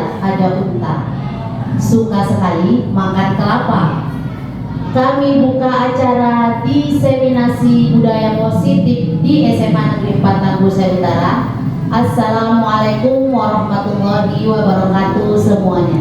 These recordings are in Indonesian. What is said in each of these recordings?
saja ada unta, suka sekali makan kelapa. Kami buka acara diseminasi budaya positif di SMA Negeri 4 Tangguh Utara. Assalamualaikum warahmatullahi wabarakatuh semuanya.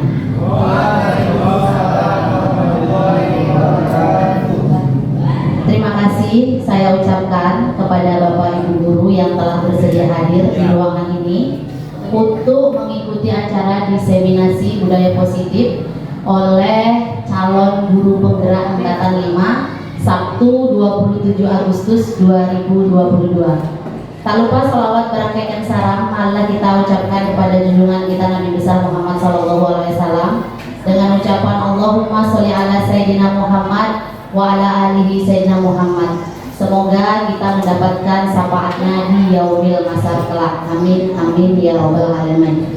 Terima kasih saya ucapkan kepada Bapak Ibu Guru yang telah bersedia hadir di ruangan ini untuk mengikuti acara diseminasi budaya positif oleh calon guru penggerak angkatan 5 Sabtu 27 Agustus 2022. Tak lupa salawat berangkaikan salam Allah kita ucapkan kepada junjungan kita Nabi besar Muhammad SAW dengan ucapan Allahumma sholli ala Sayyidina Muhammad wa ala alihi Sayyidina Muhammad. Semoga kita mendapatkan syafaatnya di yaumil mahsyar kelak. Amin amin ya rabbal alamin.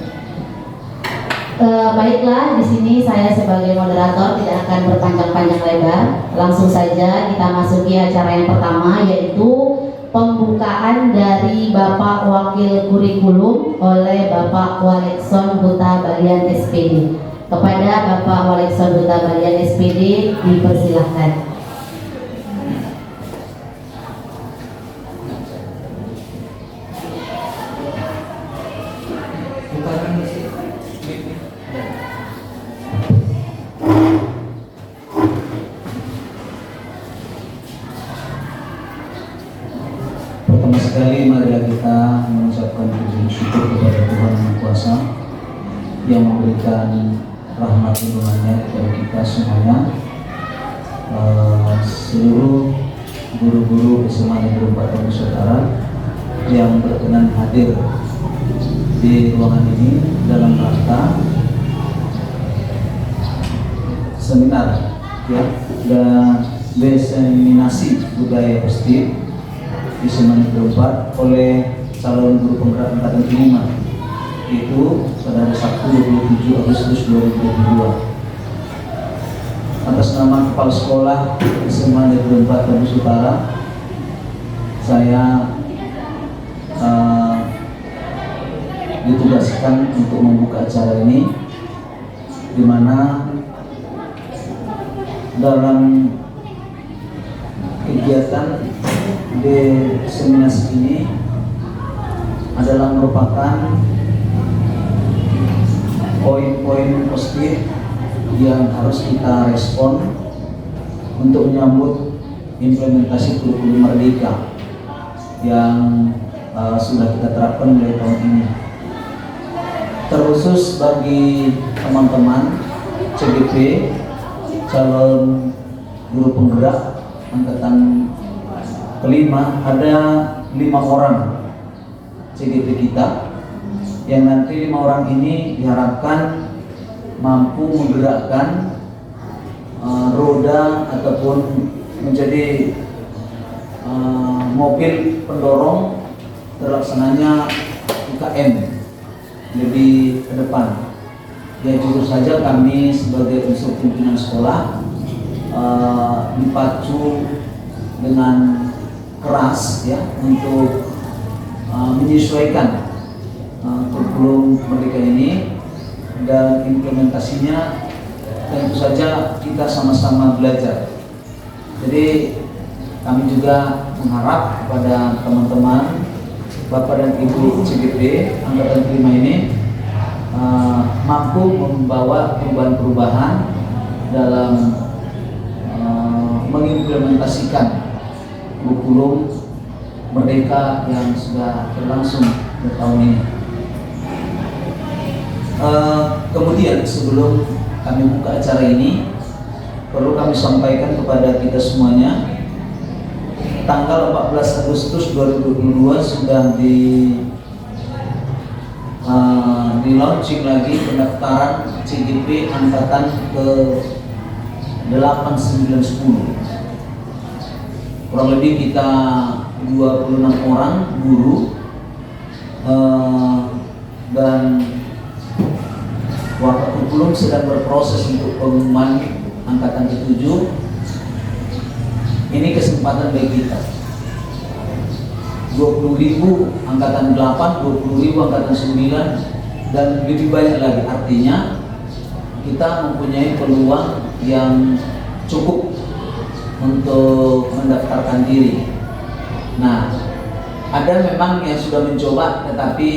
Baiklah, di sini saya sebagai moderator tidak akan berpanjang-panjang lebar. Langsung saja kita masuki acara yang pertama, yaitu pembukaan dari Bapak Wakil Kurikulum oleh Bapak Walekson Huta Balian SPD. Kepada Bapak Walekson Huta Balian SPD dipersilahkan. Pertama sekali marilah kita mengucapkan puji syukur kepada Tuhan Yang Kuasa yang memberikan rahmat limpahnya kepada kita semuanya, seluruh guru-guru SMA Negeri 4 Tangguh Utara yang berkenan hadir di ruangan ini dalam rangka seminar dan diseminasi budaya positif di SMA Negeri 4 oleh calon guru penggerak angkatan 5 itu pada hari Sabtu 27 Agustus 2022. Atas nama Kepala Sekolah SMA Negeri 4 Tangguh Utara, saya ditugaskan untuk membuka acara ini, di mana dalam kegiatan diseminasi ini adalah merupakan poin-poin positif yang harus kita respon untuk menyambut implementasi kurikulum Merdeka yang sudah kita terapkan mulai tahun ini. Terkhusus bagi teman-teman CGP calon guru penggerak angkatan kelima, ada 5 orang CGP kita yang nanti 5 orang ini diharapkan mampu menggerakkan roda ataupun menjadi mobil pendorong terlaksananya UKM lebih ke depan. Ya, jujur saja kami sebagai unsur pimpinan sekolah dipacu dengan keras ya untuk menyesuaikan kurikulum Merdeka ini, dan implementasinya tentu saja kita sama-sama belajar. Jadi kami juga mengharap kepada teman-teman Bapak dan Ibu CGP angkatan 5 ini mampu membawa perubahan-perubahan dalam mengimplementasikan kurikulum Merdeka yang sudah berlangsung tahun ini. Kemudian sebelum kami buka acara ini, perlu kami sampaikan kepada kita semuanya, tanggal 14 Agustus 2022 sudah di launching lagi pendaftaran CGP angkatan ke 8, 9, 10. Kurang lebih kita 26 orang guru, dan Wakil Kurikulum sedang berproses untuk pengumuman angkatan ke-7. Ini kesempatan bagi kita. 20.000 angkatan 8, 20.000 angkatan 9, dan lebih banyak lagi. Artinya kita mempunyai peluang yang cukup untuk mendaftarkan diri. Nah, ada memang yang sudah mencoba tetapi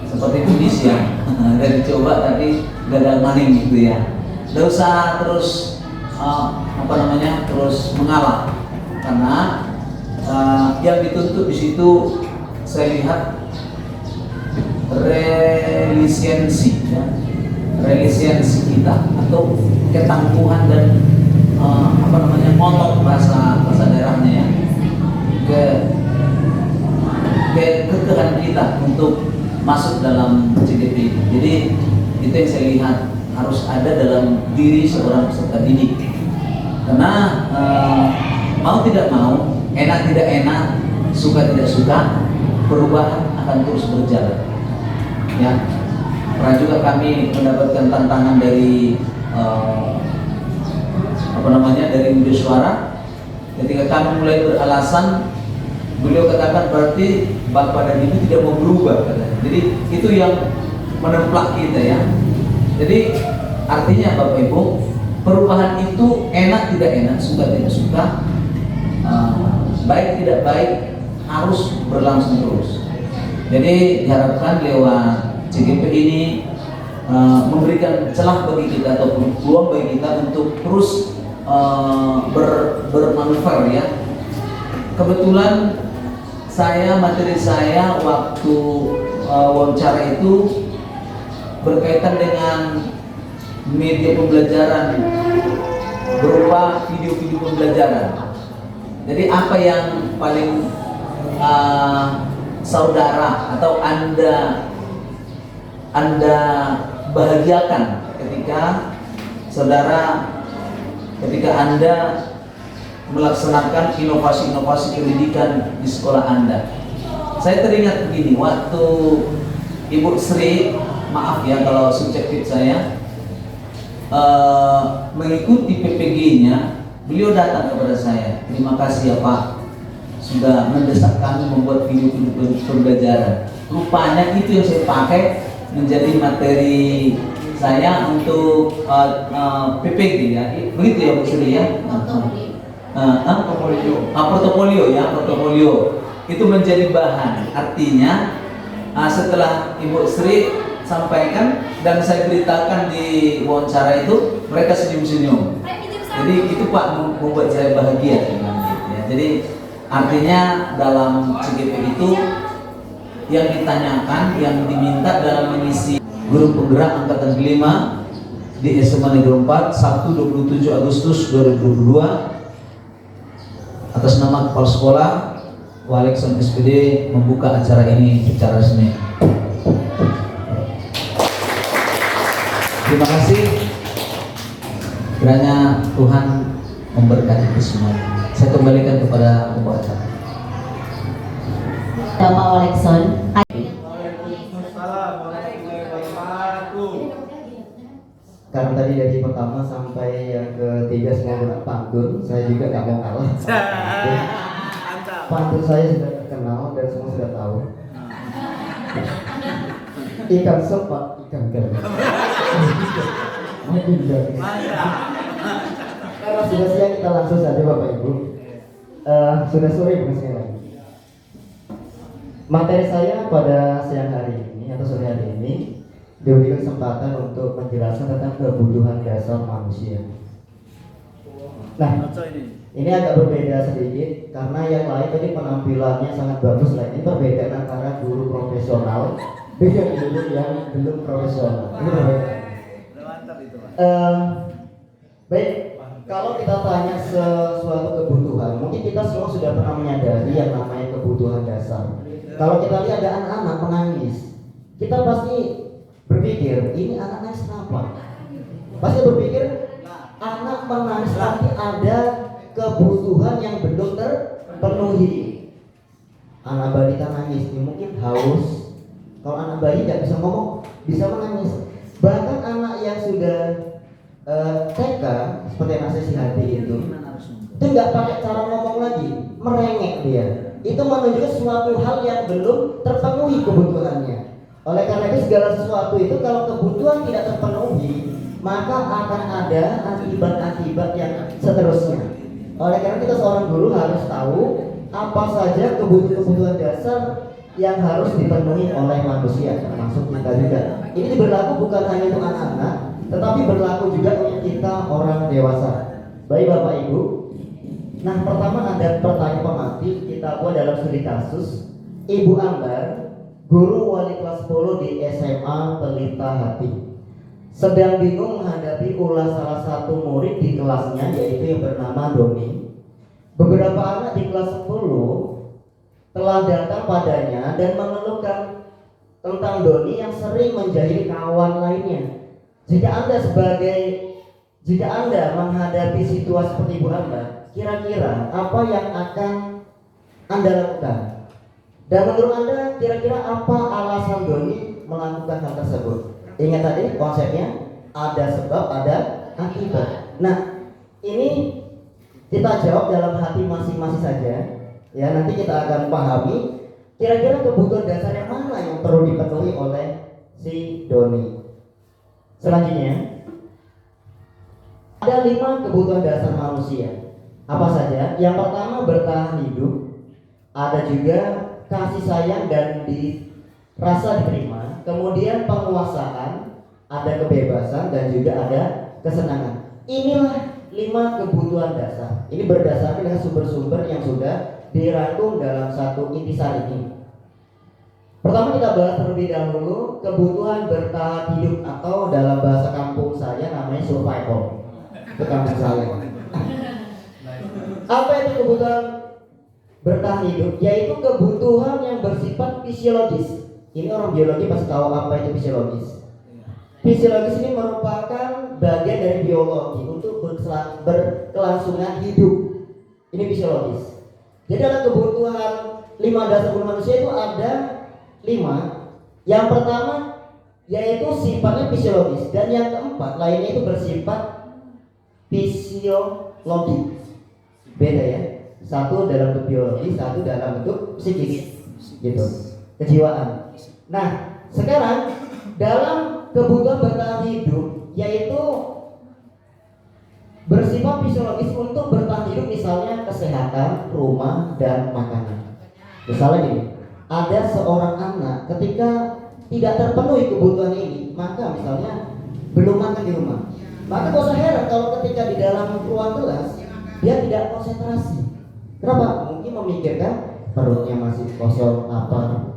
seperti tulis ya, udah dicoba tapi gagal maning gitu ya. Tidak usah terus terus mengalah, karena yang dituntut di situ saya lihat resiliensi ya, resiliensi kita atau ketangguhan dan ngotot bahasa daerahnya ya, kekerasan kita untuk masuk dalam CGP ini. Jadi itu yang saya lihat harus ada dalam diri seorang peserta didik, karena mau tidak mau, enak tidak enak, suka tidak suka, perubahan akan terus berjalan ya. Pernah juga kami mendapatkan tantangan dari dari media suara. Ketika kami mulai beralasan, beliau katakan berarti Bapak dan Ibu tidak mau berubah katanya. Jadi itu yang menemplak kita ya. Jadi artinya Bapak Ibu, perubahan itu enak tidak enak, suka tidak suka, baik tidak baik, harus berlangsung terus. Jadi diharapkan lewat CGP ini memberikan celah bagi kita atau peluang bagi kita untuk terus bermanuver ya. Kebetulan materi saya waktu wawancara itu berkaitan dengan media pembelajaran berupa video-video pembelajaran. Jadi apa yang paling saudara atau anda bahagiakan ketika anda melaksanakan inovasi-inovasi pendidikan di sekolah Anda. Saya teringat begini, waktu Ibu Sri, maaf ya kalau subjektif saya, mengikuti PPG-nya, beliau datang kepada saya, terima kasih ya Pak, sudah mendesak kami membuat video pembelajaran. Rupanya itu yang saya pakai menjadi materi saya untuk PPG ya, begitu ya Bu Sri ya. Portofolio itu menjadi bahan. Artinya setelah Ibu Sri sampaikan dan saya beritakan di wawancara itu, mereka senyum-senyum. Jadi itu Pak membuat saya bahagia ya. Jadi artinya dalam CGP itu yang ditanyakan, yang diminta dalam mengisi guru penggerak angkatan 5 di SMA Negeri 4 Sabtu 27 Agustus 2022. Atas nama Kepala Sekolah, Walekson SPD membuka acara ini secara resmi. Terima kasih. Kiranya Tuhan memberkati kita semua. Saya kembalikan kepada pembawa acara. Bapak Walekson. Karena tadi dari pertama sampai yang ketiga semua berat pantun, saya juga nggak mau kalah. Pantun saya sudah terkenal dan semua sudah tahu. Ikan sepat, ikan garis. Karena sudah siang, kita langsung saja Bapak Ibu. Sudah sore bukan siang lagi. Materi saya pada siang hari ini atau sore hari ini diberi kesempatan untuk menjelaskan tentang kebutuhan dasar manusia. Nah, ini agak berbeda sedikit karena yang lain tadi penampilannya sangat bagus. Ini perbedaan antara guru profesional dengan guru yang belum profesional. Ini berbeda. Baik, kalau kita tanya sesuatu kebutuhan, mungkin kita semua sudah pernah menyadari yang namanya kebutuhan dasar. Kalau kita lihat ada anak-anak menangis, kita pasti berpikir, ini anak nangis kenapa? Pasti berpikir anak menangis nanti ada kebutuhan yang belum terpenuhi. Anak balita nangis, ini mungkin haus. Kalau anak bayi tidak bisa ngomong, bisa menangis. Bahkan anak yang sudah TK seperti anak saya si hati itu nggak pakai cara ngomong lagi, merengek dia. Itu menunjukkan suatu hal yang belum terpenuhi kebutuhannya. Oleh karena itu segala sesuatu itu kalau kebutuhan tidak terpenuhi, maka akan ada akibat-akibat yang seterusnya. Oleh karena kita seorang guru harus tahu apa saja kebutuhan dasar yang harus dipenuhi oleh manusia, termasuk kita juga. Ini berlaku bukan hanya untuk anak-anak, tetapi berlaku juga untuk kita orang dewasa. Baik Bapak Ibu. Nah, pertama ada pertanyaan pemati kita buat dalam studi kasus. Ibu Ambar, guru wali kelas 10 di SMA Pelita Hati, sedang bingung menghadapi ulah salah satu murid di kelasnya, yaitu yang bernama Doni. Beberapa anak di kelas 10 telah datang padanya dan mengeluhkan tentang Doni yang sering menjahili kawan lainnya. Jika Anda menghadapi situasi seperti Ibu Anda, kira-kira apa yang akan Anda lakukan? Dan menurut Anda kira-kira apa alasan Doni melakukan hal tersebut? Ingat tadi konsepnya, ada sebab, ada akibat. Nah, ini kita jawab dalam hati masing-masing saja. Ya, nanti kita akan pahami kira-kira kebutuhan dasar yang mana yang perlu dipenuhi oleh si Doni. Selanjutnya, ada 5 kebutuhan dasar manusia. Apa saja? Yang pertama, bertahan hidup. Ada juga kasih sayang dan rasa diterima. Kemudian penguasaan, ada kebebasan, dan juga ada kesenangan. Inilah 5 kebutuhan dasar. Ini berdasarkan dengan sumber-sumber yang sudah dirangkum dalam satu intisari ini. Pertama kita bahas terlebih dahulu kebutuhan bertahan hidup, atau dalam bahasa kampung saya namanya survival. Itu kampung saya. Apa itu kebutuhan bertahan hidup? Yaitu kebutuhan yang bersifat fisiologis. Ini orang biologi pasti tahu apa itu fisiologis. Fisiologis ini merupakan bagian dari biologi untuk berkelangsungan hidup. Ini fisiologis. Jadi dalam kebutuhan 5 dasar manusia itu ada 5. Yang pertama yaitu sifatnya fisiologis, dan yang keempat lainnya itu bersifat fisiologi. Beda ya. Satu dalam bentuk biologi, satu dalam bentuk psikis, gitu, kejiwaan. Nah, sekarang dalam kebutuhan bertahan hidup yaitu bersifat fisiologis untuk bertahan hidup, misalnya kesehatan, rumah, dan makanan. Misalnya gini, ada seorang anak ketika tidak terpenuhi kebutuhan ini, maka misalnya belum makan di rumah, maka gak usah heran kalau ketika di dalam ruang kelas dia tidak konsentrasi. Kenapa? Mungkin memikirkan perutnya masih kosong, lapar,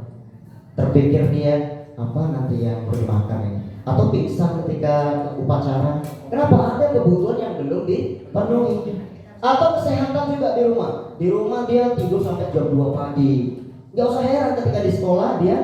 terpikir dia apa nanti yang perlu dimakan ini, atau pingsan ketika upacara. Kenapa? Ada kebutuhan yang belum dipenuhi. Atau kesehatan juga di rumah. Di rumah dia tidur sampai jam 2 pagi. Gak usah heran ketika di sekolah dia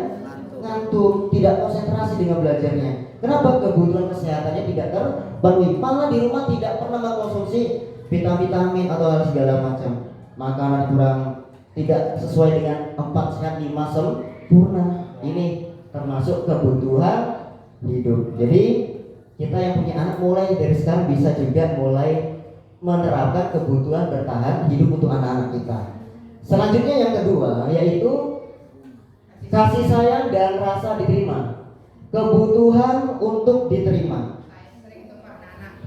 ngantuk, tidak konsentrasi dengan belajarnya. Kenapa? Kebutuhan kesehatannya tidak terpenuhi. Malah di rumah tidak pernah mengkonsumsi vitamin atau hal segala macam. Makanan kurang, tidak sesuai dengan 4 sehat 5 sempurna. Ini termasuk kebutuhan hidup. Jadi kita yang punya anak mulai dari sekarang bisa juga mulai menerapkan kebutuhan bertahan hidup untuk anak-anak kita. Selanjutnya yang kedua yaitu kasih sayang dan rasa diterima. Kebutuhan untuk diterima.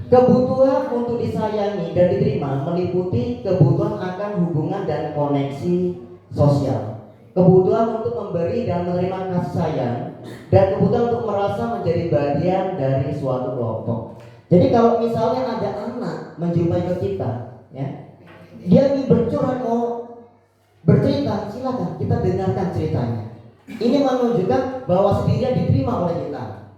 Kebutuhan untuk disayangi dan diterima meliputi kebutuhan akan hubungan dan koneksi sosial, kebutuhan untuk memberi dan menerima kasih sayang, dan kebutuhan untuk merasa menjadi bagian dari suatu kelompok. Jadi kalau misalnya ada anak menjumpai ke kita, ya, dia ingin bercurhat, mau bercerita, silakan kita dengarkan ceritanya. Ini menunjukkan bahwa dia diterima oleh kita,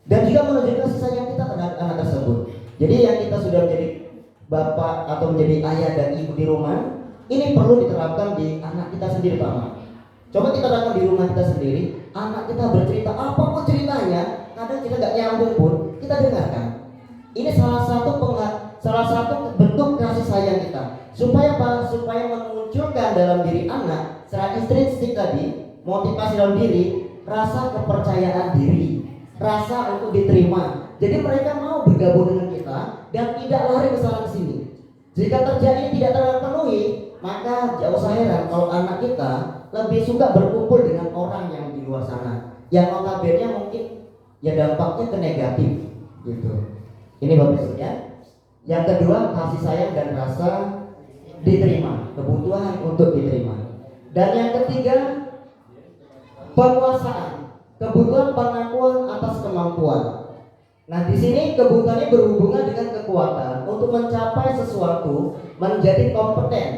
dan juga menunjukkan kasih sayang kita terhadap anak tersebut. Jadi yang kita sudah menjadi bapak atau menjadi ayah dan ibu di rumah, ini perlu diterapkan di anak kita sendiri, Pak. Coba kita terapkan di rumah kita sendiri. Anak kita bercerita, apapun ceritanya, kadang kita gak nyambung pun, kita dengarkan. Ini salah satu bentuk kasih sayang kita. Supaya apa? Supaya memunculkan dalam diri anak secara intrinsik tadi, motivasi dalam diri, rasa kepercayaan diri, rasa untuk diterima. Jadi mereka mau bergabung dengan kita dan tidak lari ke sana ke sini. Jika terjadi tidak terpenuhi, Maka jauh usah heran kalau anak kita lebih suka berkumpul dengan orang yang di luar sana, yang notabene mungkin ya dampaknya ke negatif gitu. Ini Bapak Ibu ya. Yang kedua, kasih sayang dan rasa diterima, kebutuhan untuk diterima. Dan yang ketiga, penguasaan, kebutuhan pengakuan atas kemampuan. Nah, di sini kebutuhannya berhubungan dengan kekuatan untuk mencapai sesuatu, menjadi kompeten,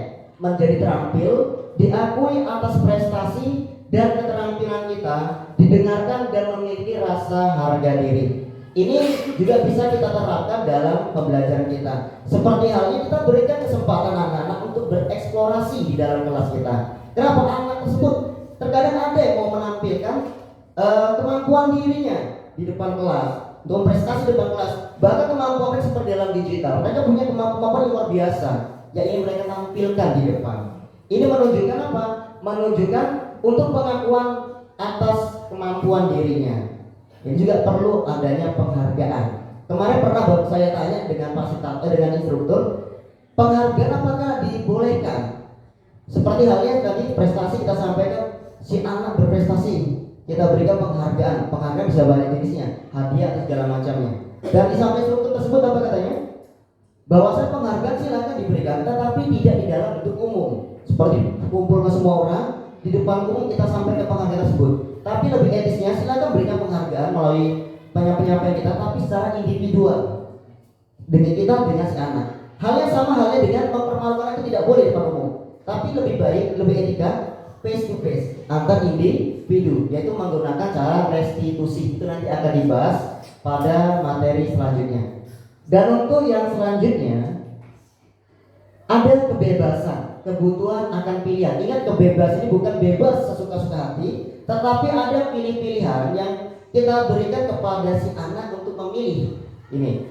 menjadi terampil, diakui atas prestasi dan keterampilan kita, didengarkan dan memiliki rasa harga diri. Ini juga bisa kita terapkan dalam pembelajaran kita. Seperti halnya kita berikan kesempatan anak-anak untuk bereksplorasi di dalam kelas kita. Kenapa anak tersebut terkadang ada yang mau menampilkan kemampuan dirinya di depan kelas, untuk prestasi di depan kelas, bahkan kemampuan mereka seperti dalam digital. Mereka punya kemampuan yang luar biasa yang ingin mereka tampilkan di depan. Ini menunjukkan apa? Menunjukkan untuk pengakuan atas kemampuan dirinya. Ini juga perlu adanya penghargaan. Kemarin pernah saya tanya dengan dengan instruktur, penghargaan apakah dibolehkan? Seperti halnya tadi prestasi kita sampaikan, si anak berprestasi, kita berikan penghargaan. Penghargaan bisa banyak jenisnya, hadiah atau segala macamnya. Dan di samping instruktur tersebut apa katanya? Bahwasanya penghargaan silakan diberikan, tetapi tidak di dalam bentuk umum. Seperti kumpul ke semua orang, di depan umum kita sampaikan penghargaan tersebut. Tapi lebih etisnya silakan berikan penghargaan melalui penyampaian kita, tapi secara individual dengan kita dengan si anak. Hal yang sama halnya dengan mempermalukan itu tidak boleh di depan umum, tapi lebih baik, lebih etika face to face antar individu, yaitu menggunakan cara restitusi. Itu nanti akan dibahas pada materi selanjutnya. Dan untuk yang selanjutnya ada kebebasan, kebutuhan akan pilihan. Ingat, kebebasan ini bukan bebas sesuka-suka hati, tetapi ada pilih-pilihan yang kita berikan kepada si anak untuk memilih. Ini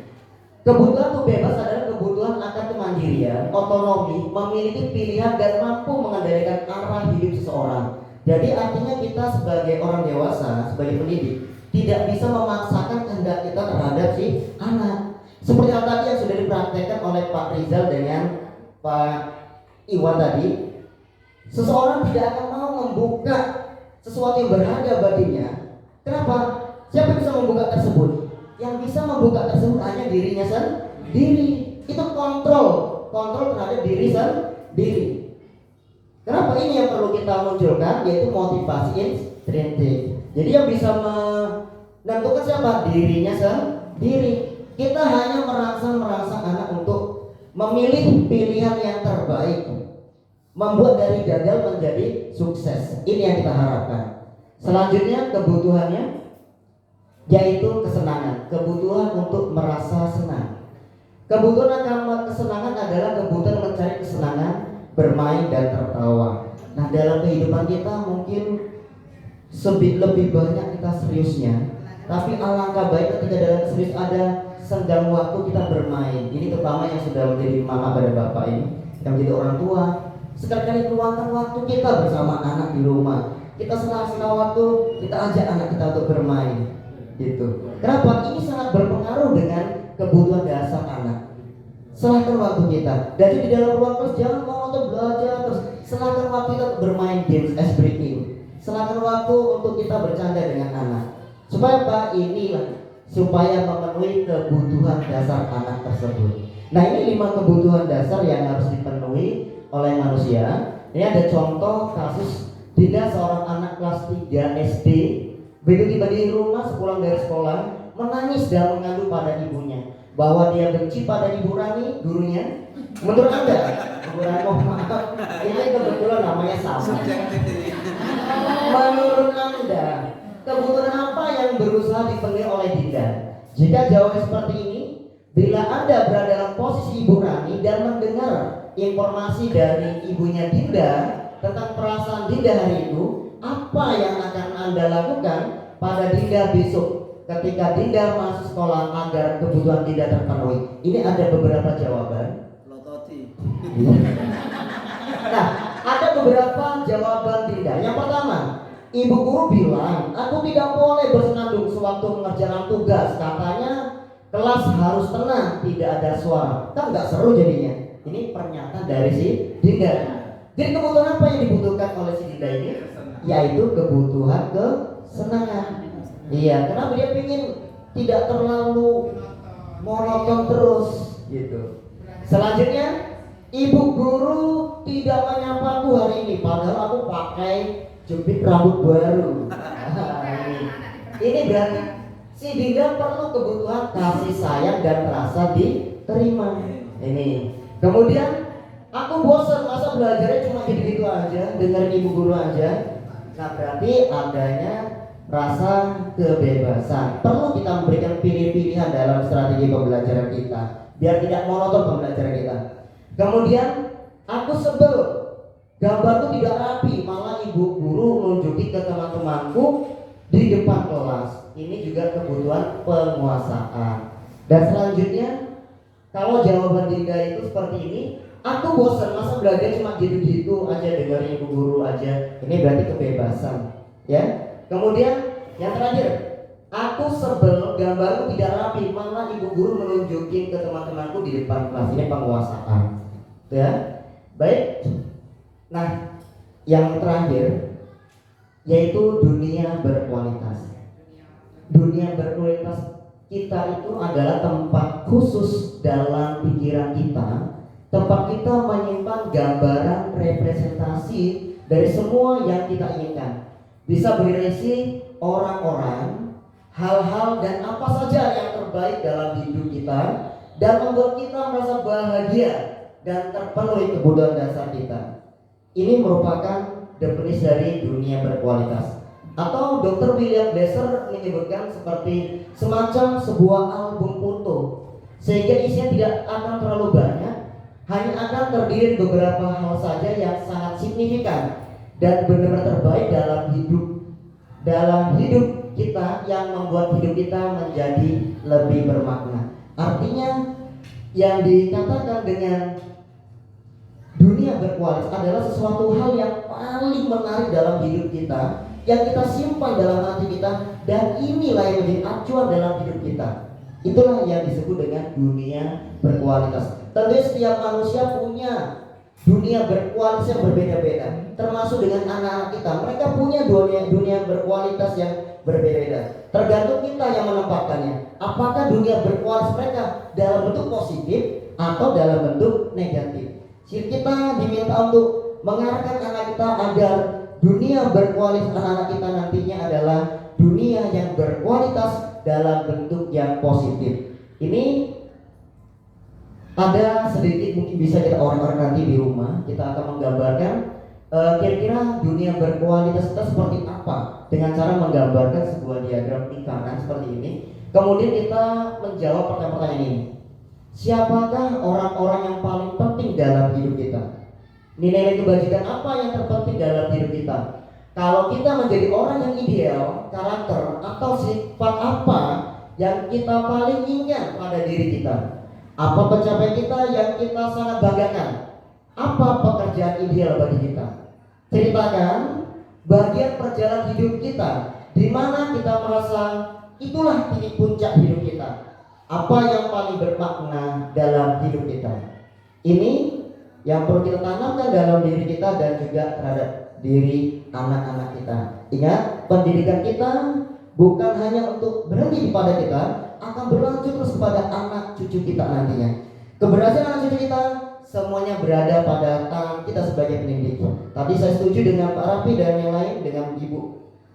kebutuhan untuk bebas adalah kebutuhan akan kemandirian, otonomi, memiliki pilihan dan mampu mengendalikan arah hidup seseorang. Jadi artinya kita sebagai orang dewasa, sebagai pendidik, tidak bisa memaksakan kehendak kita terhadap si anak. Seperti hal tadi yang sudah dipraktekkan oleh Pak Rizal dengan Pak Iwan tadi, seseorang tidak akan mau membuka sesuatu yang berharga baginya. Kenapa? Siapa yang bisa membuka tersebut? Yang bisa membuka tersebut hanya dirinya sendiri. Itu kontrol terhadap diri sendiri. Kenapa? Ini yang perlu kita munculkan, yaitu motivasi intrinsik. Jadi yang bisa menentukan siapa? Dirinya sendiri. Kita hanya merangsang anak untuk memilih pilihan yang terbaik, membuat dari gagal menjadi sukses. Ini yang kita harapkan. Selanjutnya kebutuhannya yaitu kesenangan, kebutuhan untuk merasa senang. Kebutuhan akan kesenangan adalah kebutuhan mencari kesenangan, bermain dan tertawa. Nah, dalam kehidupan kita mungkin lebih banyak kita seriusnya, tapi alangkah baik ketika dalam serius ada senggang waktu kita bermain. Ini terutama yang sudah menjadi mama pada bapak ini, yang menjadi orang tua. Sekali-kali keluarkan waktu kita bersama anak di rumah. Kita senang-senang waktu, kita ajak anak kita untuk bermain. Gitu. Kenapa? Ini sangat berpengaruh dengan kebutuhan dasar anak. Serahkan waktu kita. Jadi di dalam ruang kelas jangan mau untuk belajar terus. Serahkan waktu kita untuk bermain games ice breaking. Serahkan waktu untuk kita bercanda dengan anak. Supaya apa? Inilah supaya memenuhi kebutuhan dasar anak tersebut. Nah, ini 5 kebutuhan dasar yang harus dipenuhi oleh manusia. Ini ada contoh kasus Dinda, seorang anak kelas 3 SD. Begitu tiba di rumah sepulang dari sekolah, menangis dan mengadu pada ibunya bahwa dia benci pada Ibu Rani, gurunya. Menurut Anda, Ibu Rani, maaf, ini kebetulan namanya sama. Menurut Anda, kebutuhan apa yang berusaha dipenuhi oleh Dinda? Jika jawabannya seperti ini, bila Anda berada dalam posisi Ibu Rani dan mendengar informasi dari ibunya Dinda tentang perasaan Dinda hari itu, apa yang akan Anda lakukan pada Dinda besok ketika Dinda masuk sekolah agar kebutuhan Dinda terpenuhi? Ini ada beberapa jawaban. Lototi. Nah, ada beberapa jawaban Dinda. Yang pertama, ibu guru bilang, aku tidak boleh bersenandung sewaktu mengerjakan tugas. Katanya kelas harus tenang, tidak ada suara. Kan nggak seru jadinya. Ini pernyataan dari si Dinda. Jadi kebutuhan apa yang dibutuhkan oleh si Dinda ini? Yaitu kebutuhan kesenangan. Iya, kenapa dia ingin tidak terlalu monoton terus gitu. Selanjutnya, ibu guru tidak menyapaku hari ini, padahal aku pakai jepit rambut baru. Ini berarti si Dinda perlu kebutuhan kasih sayang dan rasa diterima. Ini. Kemudian aku bosan, masa belajarnya cuma gitu-gitu aja, dengerin ibu guru aja. Nah, berarti adanya rasa kebebasan. Perlu kita memberikan pilihan dalam strategi pembelajaran kita, biar tidak monoton pembelajaran kita. Kemudian aku sebel, gambarku tidak rapi, malah ibu guru nunjukin ke teman-temanku di depan kelas. Ini juga kebutuhan penguasaan. Dan selanjutnya, kalau jawaban Dinda itu seperti ini, aku bosan, masa belajar cuma gitu-gitu aja, dengerin ibu guru aja. Ini berarti kebebasan, ya. Kemudian yang terakhir, aku sebel, gambarku tidak rapi, malah ibu guru menunjukin ke teman-temanku di depan kelas. Ini penguasaan, ya. Baik. Nah, yang terakhir yaitu dunia berkualitas. Dunia berkualitas kita itu adalah tempat khusus dalam pikiran kita, tempat kita menyimpan gambaran representasi dari semua yang kita inginkan. Bisa berisi orang-orang, hal-hal dan apa saja yang terbaik dalam hidup kita, dan membuat kita merasa bahagia dan terpenuhi kebutuhan dasar kita. Ini merupakan definisi dari dunia berkualitas. Atau Dr. William Glasser menyebutkan seperti semacam sebuah album foto, sehingga isinya tidak akan terlalu banyak, hanya akan terdiri beberapa hal saja yang sangat signifikan dan benar-benar terbaik dalam hidup kita, yang membuat hidup kita menjadi lebih bermakna. Artinya yang dikatakan dengan dunia berkualitas adalah sesuatu hal yang paling menarik dalam hidup kita, yang kita simpan dalam hati kita, dan inilah yang menjadi acuan dalam hidup kita. Itulah yang disebut dengan dunia berkualitas. Tentunya setiap manusia punya dunia berkualitas yang berbeda-beda, termasuk dengan anak-anak kita. Mereka punya dunia berkualitas yang berbeda-beda. Tergantung kita yang menempatkannya. Apakah dunia berkualitas mereka dalam bentuk positif atau dalam bentuk negatif? Kita diminta untuk mengarahkan anak kita agar dunia berkualitas anak-anak kita nantinya adalah dunia yang berkualitas dalam bentuk yang positif. Ini ada sedikit mungkin bisa kita orang-orang nanti di rumah, kita akan menggambarkan kira-kira dunia berkualitas kita seperti apa dengan cara menggambarkan sebuah diagram lingkaran seperti ini. Kemudian kita menjawab pertanyaan-pertanyaan ini. Siapakah orang-orang yang paling penting dalam hidup kita? Nilai-nilai kebajikan apa yang terpenting dalam hidup kita? Kalau kita menjadi orang yang ideal, karakter atau sifat apa yang kita paling inginkan pada diri kita? Apa pencapaian kita yang kita sangat banggakan? Apa pekerjaan ideal bagi kita? Ceritakan bagian perjalanan hidup kita, di mana kita merasa itulah titik puncak hidup kita. Apa yang paling bermakna dalam hidup kita? Ini yang perlu kita tanamkan dalam diri kita dan juga terhadap diri anak-anak kita. Ingat, pendidikan kita bukan hanya untuk berhenti pada kita, akan berlanjut terus kepada anak cucu kita nantinya. Keberhasilan anak cucu kita semuanya berada pada tangan kita sebagai pendidik. Tadi saya setuju dengan Pak Rafi dan yang lain, dengan Ibu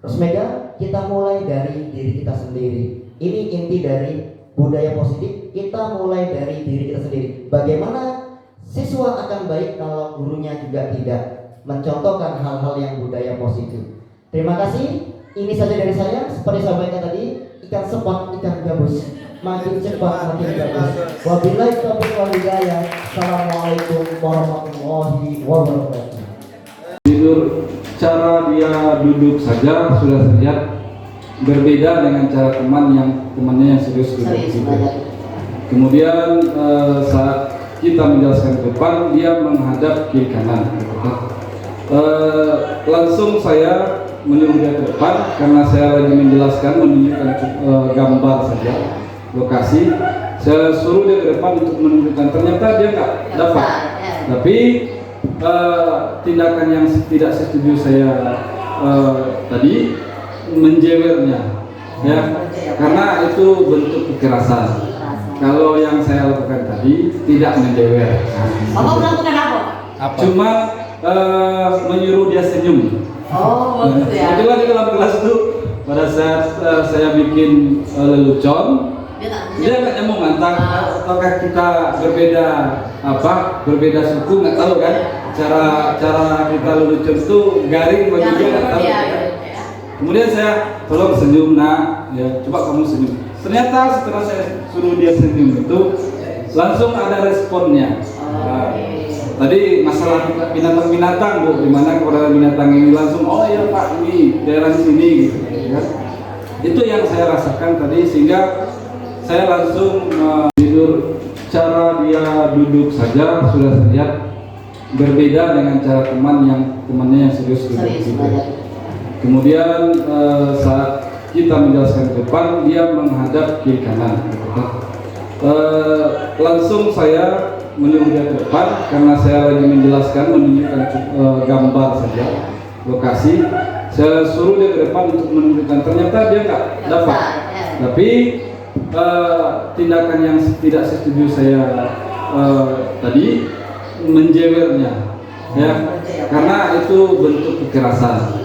Rosmega, kita mulai dari diri kita sendiri. Ini inti dari budaya positif, kita mulai dari diri kita sendiri. Bagaimana siswa akan baik kalau gurunya juga tidak mencontohkan hal-hal yang budaya positif. Terima kasih. Ini saja dari saya. Seperti saya sampaikan tadi, ikan sepat, ikan gabus, makin cepat makin bagus. Wabillahi taufiq wal hidayah. Assalamualaikum warahmatullahi wabarakatuh. Tidur, cara dia duduk saja sudah terlihat berbeda dengan cara temannya yang serius duduk. Kemudian saat kita menjelaskan ke depan, dia menghadap kiri kanan. Langsung saya menyuruh dia ke depan karena saya lagi menjelaskan, menunjukkan gambar saja lokasi. Saya suruh dia ke depan untuk menunjukkan, ternyata dia nggak dapat. Tapi tindakan yang tidak setuju saya tadi menjewernya, ya, karena itu bentuk kekerasan. Kalau yang saya lakukan tadi tidak menjewer. Bapak melakukan apa? Cuma menyuruh dia senyum. Oh, bagus ya. Kebetulan di dalam kelas itu pada saat saya bikin lelucon, dia nggak nyambung antang, apakah kita berbeda suku, nggak tahu kan? Cara kita lelucon itu garing bagi dia nggak tahu. Kemudian saya tolong senyum nak, ya coba kamu senyum. Ternyata setelah saya suruh dia senyum itu langsung ada responnya. Tadi masalah binatang-binatang Bu, dimana kepada binatang ini langsung, oh ya Pak ini daerah sini gitu, ya. Itu yang saya rasakan tadi, sehingga saya langsung tidur. Cara dia duduk saja sudah terlihat berbeda dengan cara temannya yang serius duduk gitu. Kemudian saat kita menjelaskan ke depan, dia menghadap kiri kanan. Langsung saya menyuruh dia ke depan karena saya lagi menjelaskan, menunjukkan gambar saja lokasi. Saya suruh dia ke depan untuk menunjukkan, ternyata dia nggak dapat. Tapi tindakan yang tidak setuju saya tadi menjewernya, ya, karena itu bentuk kekerasan.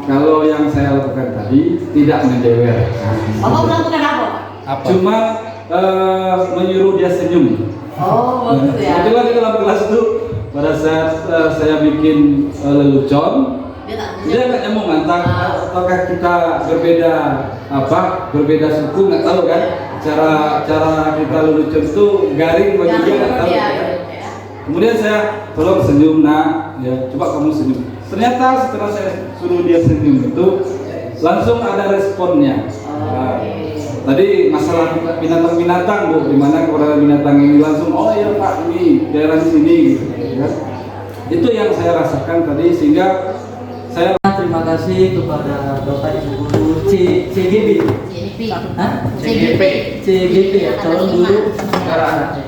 Kalau yang saya lakukan tadi tidak menjewer. Bapak melakukan apa? Cuma menyuruh dia senyum. Oh, bagus ya. Kebetulan di dalam kelas itu pada saat saya bikin lelucon, dia nggak nyambung antang, apakah kita berbeda suku, nggak tahu kan? Cara kita lelucon itu garing bagi dia nggak tahu. Kemudian saya tolong senyum nak, ya coba kamu senyum. Ternyata setelah saya suruh dia senyum itu langsung ada responnya. Tadi masalah binatang-binatang Bu, dimana kepada binatang ini langsung, oh ya Pak ini daerah sini gitu, ya. Itu yang saya rasakan tadi, sehingga saya terima kasih kepada Bapak Ibu Guru CGP ya, calon guru sekarang.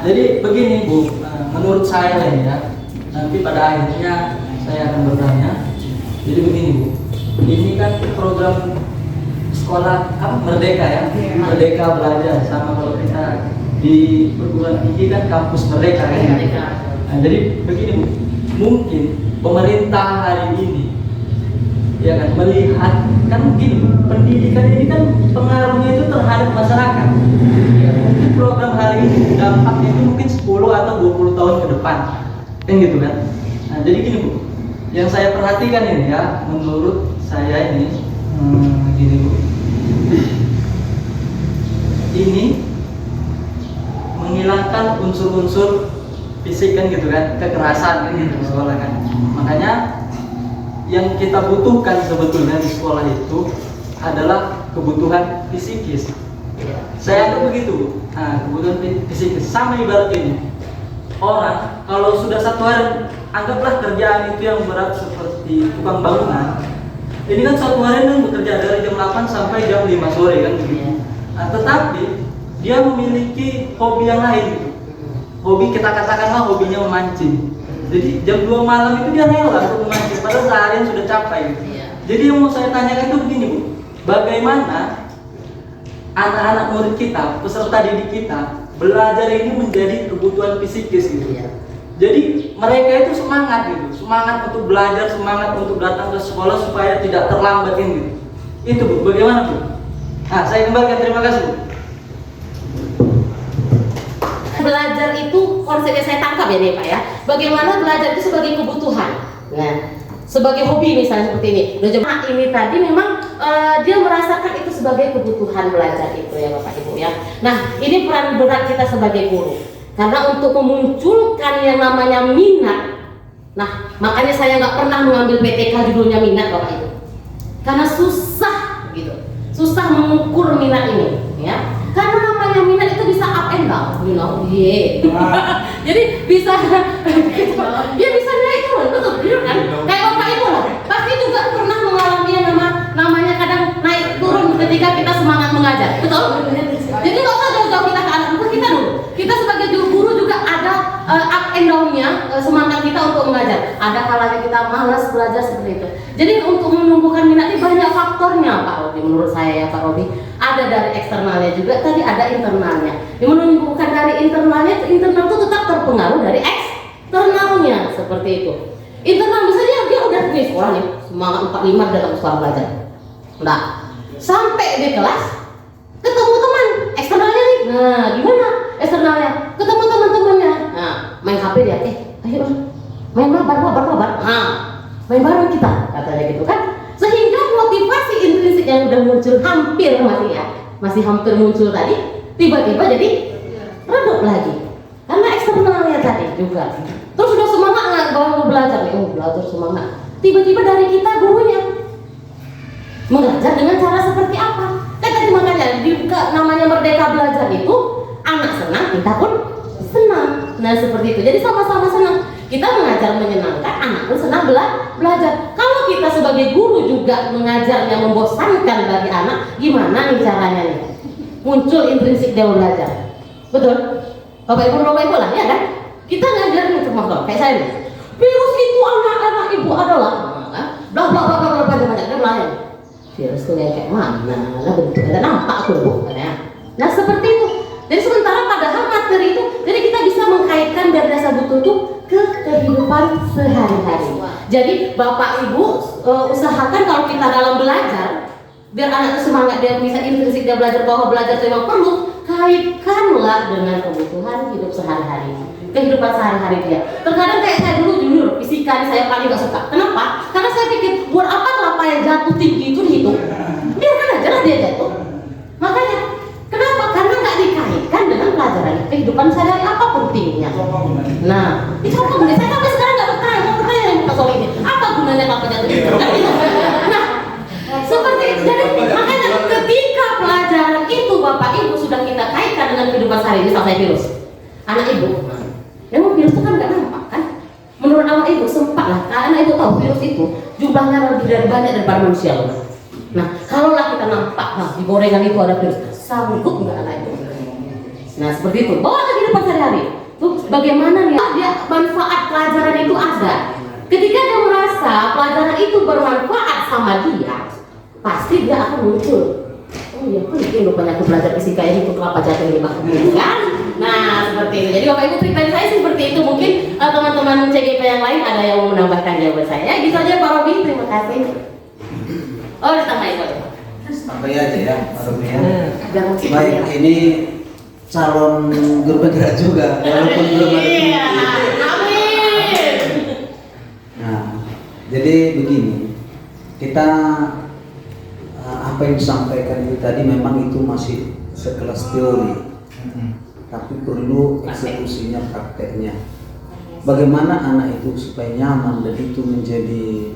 Jadi begini Bu, menurut saya ini ya, nanti pada akhirnya saya akan bertanya. Jadi begini Bu, ini kan program sekolah Merdeka ya, Merdeka belajar, sama kalau kita di perguruan tinggi kan kampus Merdeka kan. Nah, jadi begini Bu, mungkin pemerintah hari ini ya kan melihat kan begini, pendidikan ini kan pengaruhnya itu terhadap masyarakat. Ya, mungkin program hari ini dampaknya itu mungkin 10 atau 20 tahun ke depan, kan gitu kan. Nah, jadi gini Bu, yang saya perhatikan ini ya, menurut saya ini gini Bu, ini menghilangkan unsur-unsur fisik kan gitu kan, kekerasan kan gitu di sekolah kan. Makanya yang kita butuhkan sebetulnya di sekolah itu adalah kebutuhan fisikis. Saya anggap begitu. Nah, kebutuhan fisikis sama ibarat ini. Orang kalau sudah satu hari, anggaplah kerjaan itu yang berat seperti tukang bangunan. Ini kan satu hari kan bekerja dari jam 8 sampai jam 5 sore kan begitu. Nah, tetapi dia memiliki hobi yang lain gitu. Hobi kita katakanlah hobinya memancing. Jadi jam 2 malam itu dia rela untuk memancing, padahal seharian sudah capek gitu. Jadi yang mau saya tanyakan itu begini Bu, bagaimana anak-anak murid kita, peserta didik kita, belajar ini menjadi kebutuhan fisikis gitu. Jadi mereka itu semangat gitu, semangat untuk belajar, semangat untuk datang ke sekolah supaya tidak terlambat gitu. Itu Bu, bagaimana Bu? Nah, saya kembalikan, terima kasih Bu. Belajar itu konsepnya saya tangkap ya nih Pak ya. Bagaimana belajar itu sebagai kebutuhan, nah, sebagai hobi misalnya seperti ini. Nah, ini tadi memang dia merasakan itu sebagai kebutuhan belajar itu ya Bapak Ibu ya. Nah, ini peran berat kita sebagai guru. Karena untuk memunculkan yang namanya minat, nah makanya saya nggak pernah mengambil PTK judulnya minat Bapak Ibu. Karena susah gitu, susah mengukur minat ini ya. Karena namanya minat itu bisa up and down, you know, jadi bisa, dia bisa naik turun, betul kan? Kayak Bapak Ibu loh, pasti juga pernah mengalami yang namanya kadang naik turun ketika kita semangat mengajar, betul? Jadi nggak usah jauh-jauh kita ke anak kita dulu. Kita sebagai guru juga ada up and down-nya semangat kita untuk sampai kita malas belajar seperti itu. Jadi untuk menumbuhkan minat ini banyak faktornya Pak Robi, menurut saya ya Pak Robi. Ada dari eksternalnya juga, tadi ada internalnya. Yang menumbuhkan dari internalnya, internal itu tetap terpengaruh dari eksternalnya, seperti itu. Internal misalnya dia udah nih sekolah nih, semangat 45 datang ke sekolah belajar. Nah, sampai di kelas ketemu teman eksternalnya nih. Nah, gimana eksternalnya? Ketemu teman-temannya. Nah, main HP dia, ayo main mabar. Nah, main bareng kita, katanya gitu kan. Sehingga motivasi intrinsik yang udah muncul masih hampir muncul tadi, tiba-tiba jadi redup lagi. Karena eksternalnya tadi juga. Terus udah semangat nggak kalau belajar nih, belajar semangat. Tiba-tiba dari kita gurunya mengajar dengan cara seperti apa? Kan tadi makanya juga namanya merdeka belajar itu anak senang, kita pun senang. Nah seperti itu. Jadi sama-sama senang. Kita mengajar menyenangkan, anak pun senang belajar. Kalau kita sebagai guru juga mengajarnya membosankan bagi anak, gimana nih caranya nih? Muncul intrinsik dia belajar. Betul? Bapak Ibu lah ya kan? Kita ngajarin cuma kayak saya nih. Virus itu anak-anak ibu adalah bla bla bla bla bla banyak dia melayan. Virus itu kayak mana? Nah bentuknya nampak aku bu. Nah seperti itu. Jadi sementara padahal materi itu, jadi kita bisa mengkaitkan dari dasar butuh itu ke kehidupan sehari-hari. Jadi Bapak Ibu usahakan kalau kita dalam belajar, biar anak itu semangat, dia bisa intrinsik dia belajar bahwa belajar itu memang perlu, kaitkanlah dengan kebutuhan hidup sehari-hari, kehidupan sehari-hari dia. Terkadang kayak saya dulu fisika saya paling gak suka. Kenapa? Karena saya pikir buat apa kelapa yang jatuh tinggi itu dihitung? Biarkan aja lah dia jatuh. Makanya kenapa? Karena nggak dikaitkan dengan pelajaran kehidupan sehari-hari apa pentingnya. Nah, itu apa gunanya? Saya sampai sekarang nggak bertanya soal ini. Apa gunanya kelapa jatuh tinggi? Nah, seperti itu. Jadi makanya ketika pelajaran itu Bapak Ibu sudah kita kaitkan dengan kehidupan sehari-hari, misalnya virus, anak ibu, memang virus itu kan nggak nampak kan? Menurut anak ibu sempat lah, anak ibu tahu virus itu jumlahnya lebih dari banyak daripada manusia. Nah, kalaulah kita nampak, di gorengan itu ada virus, sanggup nggak anak itu? Nah, seperti itu. Bawa ke kehidupan sehari-hari. Tuh, bagaimana nih? Dia manfaat pelajaran itu ada. Ketika dia merasa pelajaran itu bermanfaat sama dia, pasti dia akan muncul. Oh iya, penting rupanya aku belajar fisika ini untuk kelapa jatuh di bawah kan? Nah, seperti itu. Jadi Bapak Ibu feedback saya seperti itu. Mungkin teman-teman CGP yang lain ada yang mau menambahkan jawaban saya. Gitu aja Pak Robi, terima kasih. Oh, ditambahin boleh. Sampai aja ya, Pak Robi ya. Baik, ini calon guru penggerak juga, walaupun belum ada. Iya, amin. Nah, jadi begini, kita apa yang disampaikan itu tadi memang itu masih sekelas teori, tapi perlu eksekusinya, prakteknya. Bagaimana anak itu supaya nyaman dan itu menjadi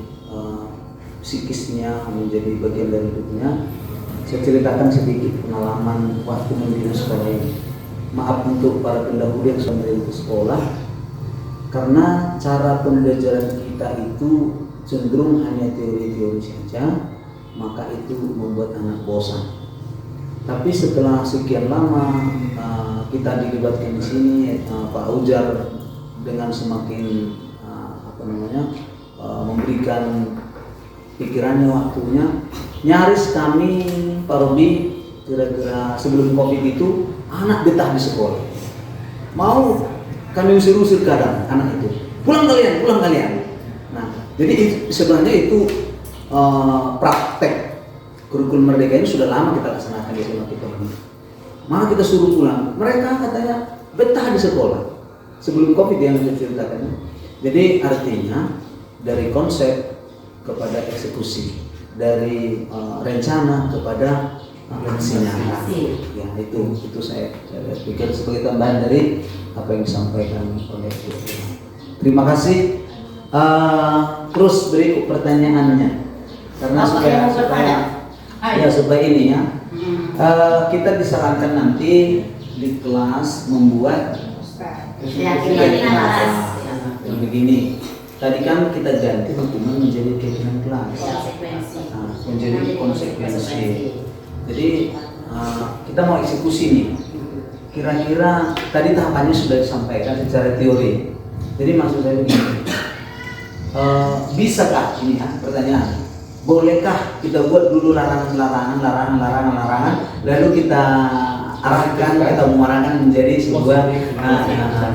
psikisnya, menjadi bagian dari hidupnya. Saya ceritakan sedikit pengalaman waktu membina sekolah ini. Maaf untuk para pendahulu yang sudah merintis sekolah, karena cara pembelajaran kita itu cenderung hanya teori-teori saja, maka itu membuat anak bosan. Tapi setelah sekian lama kita dilibatkan di sini, Pak Ujar dengan semakin memberikan pikirannya, waktunya, nyaris kami Pak Robi kira-kira sebelum Covid itu anak betah di sekolah. Mau kami usir-usir kadang anak itu, pulang kalian. Nah, jadi sebenarnya itu praktek kurikulum merdeka ini sudah lama kita laksanakan di SMA kita ini. Malah kita suruh pulang. Mereka katanya betah di sekolah sebelum Covid yang saya ceritakan. Jadi artinya dari konsep kepada eksekusi, dari rencana kepada aksinya. Ya itu saya pikir sebagai tambahan dari apa yang disampaikan oleh Bu. Terima kasih. Terus berikut pertanyaannya, karena supaya ini ya, kita disarankan nanti di kelas membuat keyakinan begini. Tadi kan kita ganti dokumen menjadi keyakinan kelas, menjadi konsekuensi. Jadi kita mau eksekusi nih. Kira-kira tadi tahapannya sudah disampaikan secara teori. Jadi maksud saya begini, bisakah ini pertanyaan? Bolehkah kita buat dulu larangan, lalu kita arahkan, kita mengarahkan menjadi sebuah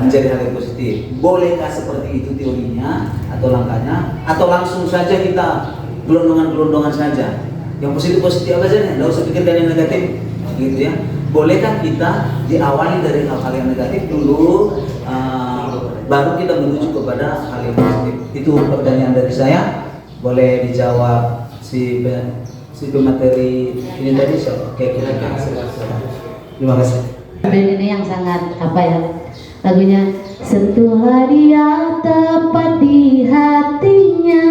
menjadi hal yang positif? Bolehkah seperti itu teorinya atau langkahnya? Atau langsung saja kita gelondongan saja? Yang positif apa saja? Tidak usah pikirkan yang negatif, gitu ya. Bolehkah kita diawali dari hal-hal yang negatif dulu, baru kita menuju kepada hal yang positif? Itu pertanyaan dari saya. Boleh dijawab si pemateri ini tadi, terima kasih. Band ini yang sangat lagunya sentuhlah dia tepat di hatinya,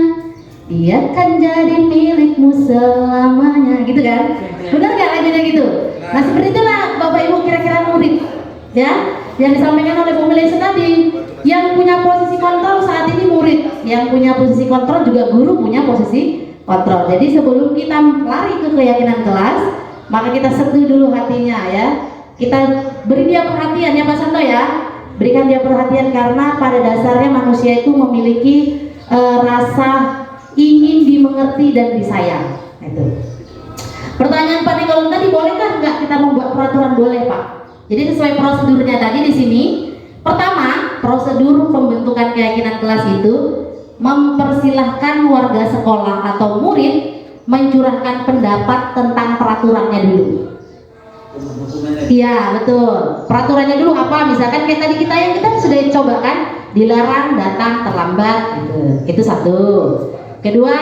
dia kan jadi milikmu selamanya, gitu kan? Benar nggak lagunya gitu? Nah seperti itulah Bapak Ibu kira-kira murid ya yang disampaikan oleh Bu Melisa tadi. Yang punya posisi kontrol saat ini murid, yang punya posisi kontrol juga guru punya posisi kontrol. Jadi sebelum kita lari ke keyakinan kelas, maka kita seduh dulu hatinya ya. Kita beri dia perhatian ya Pak Santo ya. Berikan dia perhatian karena pada dasarnya manusia itu memiliki rasa ingin dimengerti dan disayang. Itu. Pertanyaan Pak Nikolon tadi, bolehkah nggak kita membuat peraturan? Boleh Pak. Jadi sesuai prosedurnya tadi di sini. Pertama, prosedur pembentukan keyakinan kelas itu mempersilahkan warga sekolah atau murid mencurahkan pendapat tentang peraturannya dulu. Iya betul. Peraturannya dulu apa? Misalkan kayak tadi kita sudah coba kan, dilarang datang terlambat gitu. Itu satu. Kedua,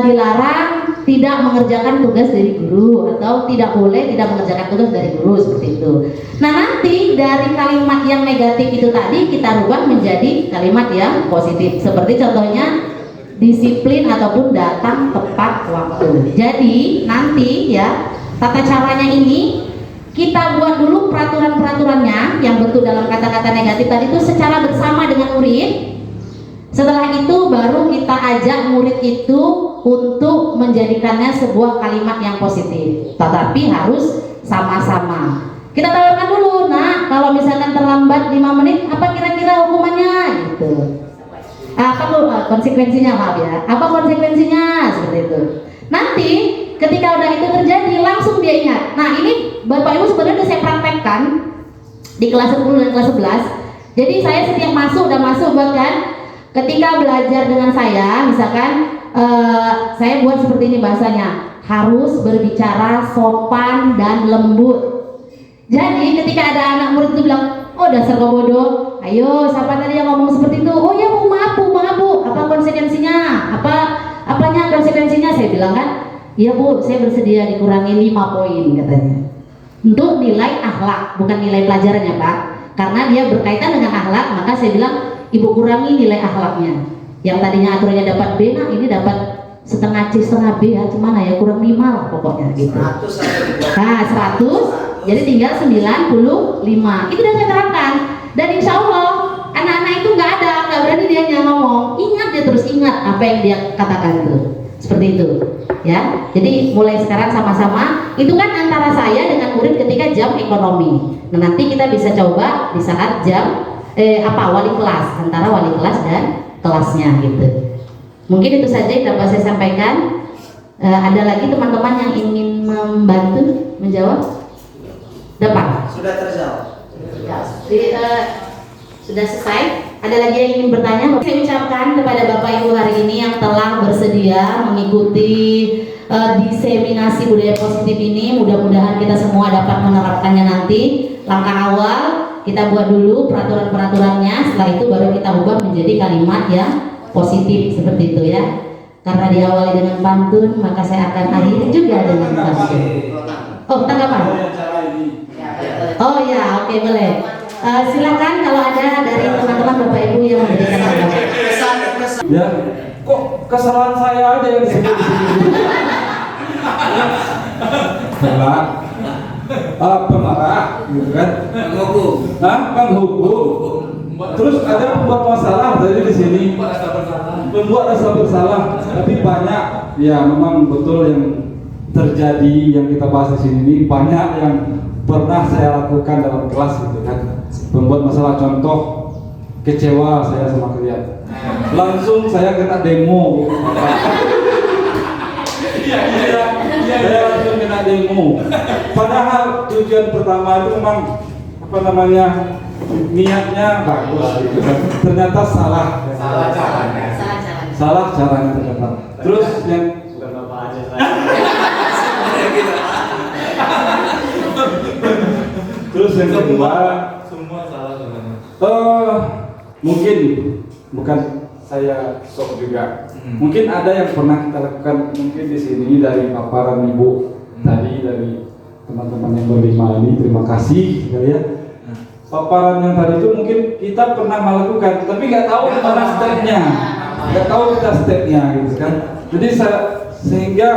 dilarang tidak mengerjakan tugas dari guru atau tidak boleh tidak mengerjakan tugas dari guru, seperti itu. Nah nanti dari kalimat yang negatif itu tadi kita rubah menjadi kalimat yang positif, seperti contohnya disiplin ataupun datang tepat waktu. Jadi nanti ya tata caranya ini kita buat dulu peraturan-peraturannya yang bentuk dalam kata-kata negatif tadi itu secara bersama dengan murid. Setelah itu baru kita ajak murid itu untuk menjadikannya sebuah kalimat yang positif, tetapi harus sama-sama. Kita tawarkan dulu, nah kalau misalkan terlambat 5 menit, apa kira-kira hukumannya gitu. Apa konsekuensinya, maaf ya. Apa konsekuensinya seperti itu. Nanti ketika udah itu terjadi langsung dia ingat. Nah ini Bapak Ibu sebenarnya sudah saya praktekkan di kelas 10 dan kelas 11. Jadi saya setiap udah masuk bahkan ketika belajar dengan saya, misalkan saya buat seperti ini bahasanya, harus berbicara sopan dan lembut. Jadi ketika ada anak murid itu bilang, oh dasar kau bodoh, ayo siapa tadi yang ngomong seperti itu? Oh ya bu, maaf bu, apa konsekuensinya? Apanya konsekuensinya? Saya bilang kan, iya bu, saya bersedia dikurangi 5 poin katanya. Untuk nilai akhlak, bukan nilai pelajaran ya Pak. Karena dia berkaitan dengan akhlak, maka saya bilang ibu kurangi nilai akhlaknya. Yang tadinya aturannya dapat B, nah ini dapat setengah C setengah B ya, gimana ya, kurang 5 lah pokoknya gitu. 100 jadi tinggal 95. Itu udah saya terangkan. Dan insya Allah anak-anak itu nggak berani dia ngomong. Ingat, dia terus ingat apa yang dia katakan itu. Seperti itu ya. Jadi mulai sekarang sama-sama. Itu kan antara saya dengan murid ketika jam ekonomi. Nah nanti kita bisa coba di saat jam wali kelas, antara wali kelas dan kelasnya gitu. Mungkin itu saja yang dapat saya sampaikan. Ada lagi teman-teman yang ingin membantu menjawab? Depan. Sudah terjawab. Ya, jadi, sudah selesai. Ada lagi yang ingin bertanya? Saya ucapkan kepada Bapak Ibu hari ini yang telah bersedia mengikuti diseminasi budaya positif ini. Mudah-mudahan kita semua dapat menerapkannya nanti. Langkah awal kita buat dulu peraturan-peraturannya. Setelah itu baru kita ubah menjadi kalimat yang positif seperti itu ya. Karena diawali dengan pantun, maka saya akan akhiri juga dengan pantun. Oh, tanggapan? Oh ya, oke boleh. Silakan kalau ada dari teman-teman Bapak Ibu yang memberikan tanggapan. Ya, kok kesalahan saya aja yang disebut di sini? Pemarah, gitu kan? Penghukum. Terus ada pembuat masalah tadi di sini. Pembuat rasa bersalah, tapi banyak. Ya, memang betul yang terjadi yang kita bahas di sini ini banyak yang pernah saya lakukan dalam kelas gitu kan. Pembuat masalah, contoh kecewa saya sama kalian. Langsung saya kena demo. Saya langsung kena demo. Padahal tujuan pertama itu memang apa namanya, niatnya bagus gitu kan. Ternyata salah caranya. Salah caranya ternyata. Terus yang terus yang kedua, semua salah sebenarnya. mungkin bukan saya sok juga. Mungkin ada yang pernah kita lakukan mungkin di sini dari paparan ibu tadi, dari teman-teman yang berlima ini, terima kasih ya. Paparan yang tadi itu mungkin kita pernah melakukan, tapi nggak tahu gimana stepnya, nggak tahu kita stepnya gitu kan. Jadi sehingga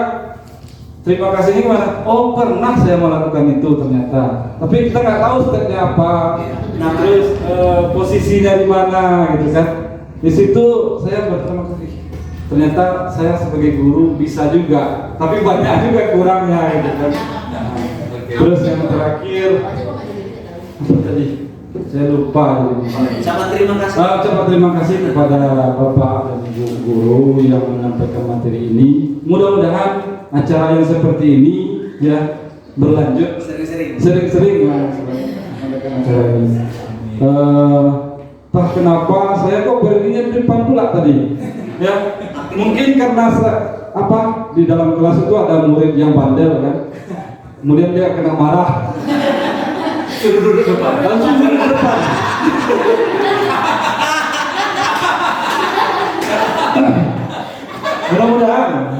terima kasih ini gimana? Oh, pernah saya melakukan itu ternyata, tapi kita nggak tahu stepnya apa. Nah, terus posisinya di mana gitu kan. Di situ saya berterima kasih. Ternyata saya sebagai guru bisa juga, tapi banyak juga kurangnya gitu kan. Nah, terus yang terakhir apa tadi? Saya lupa. Sama terima kasih. Ucapan terima kasih kepada Bapak dan Ibu guru yang menyampaikan materi ini. Mudah-mudahan acara yang seperti ini ya berlanjut sering-sering menyampaikan acara ini. Entah kenapa saya kok berdirinya di depan pula tadi. Ya, mungkin karena di dalam kelas itu ada murid yang bandel kan. Kemudian dia kena marah. Suruh duduk depan. Langsung duduk depan.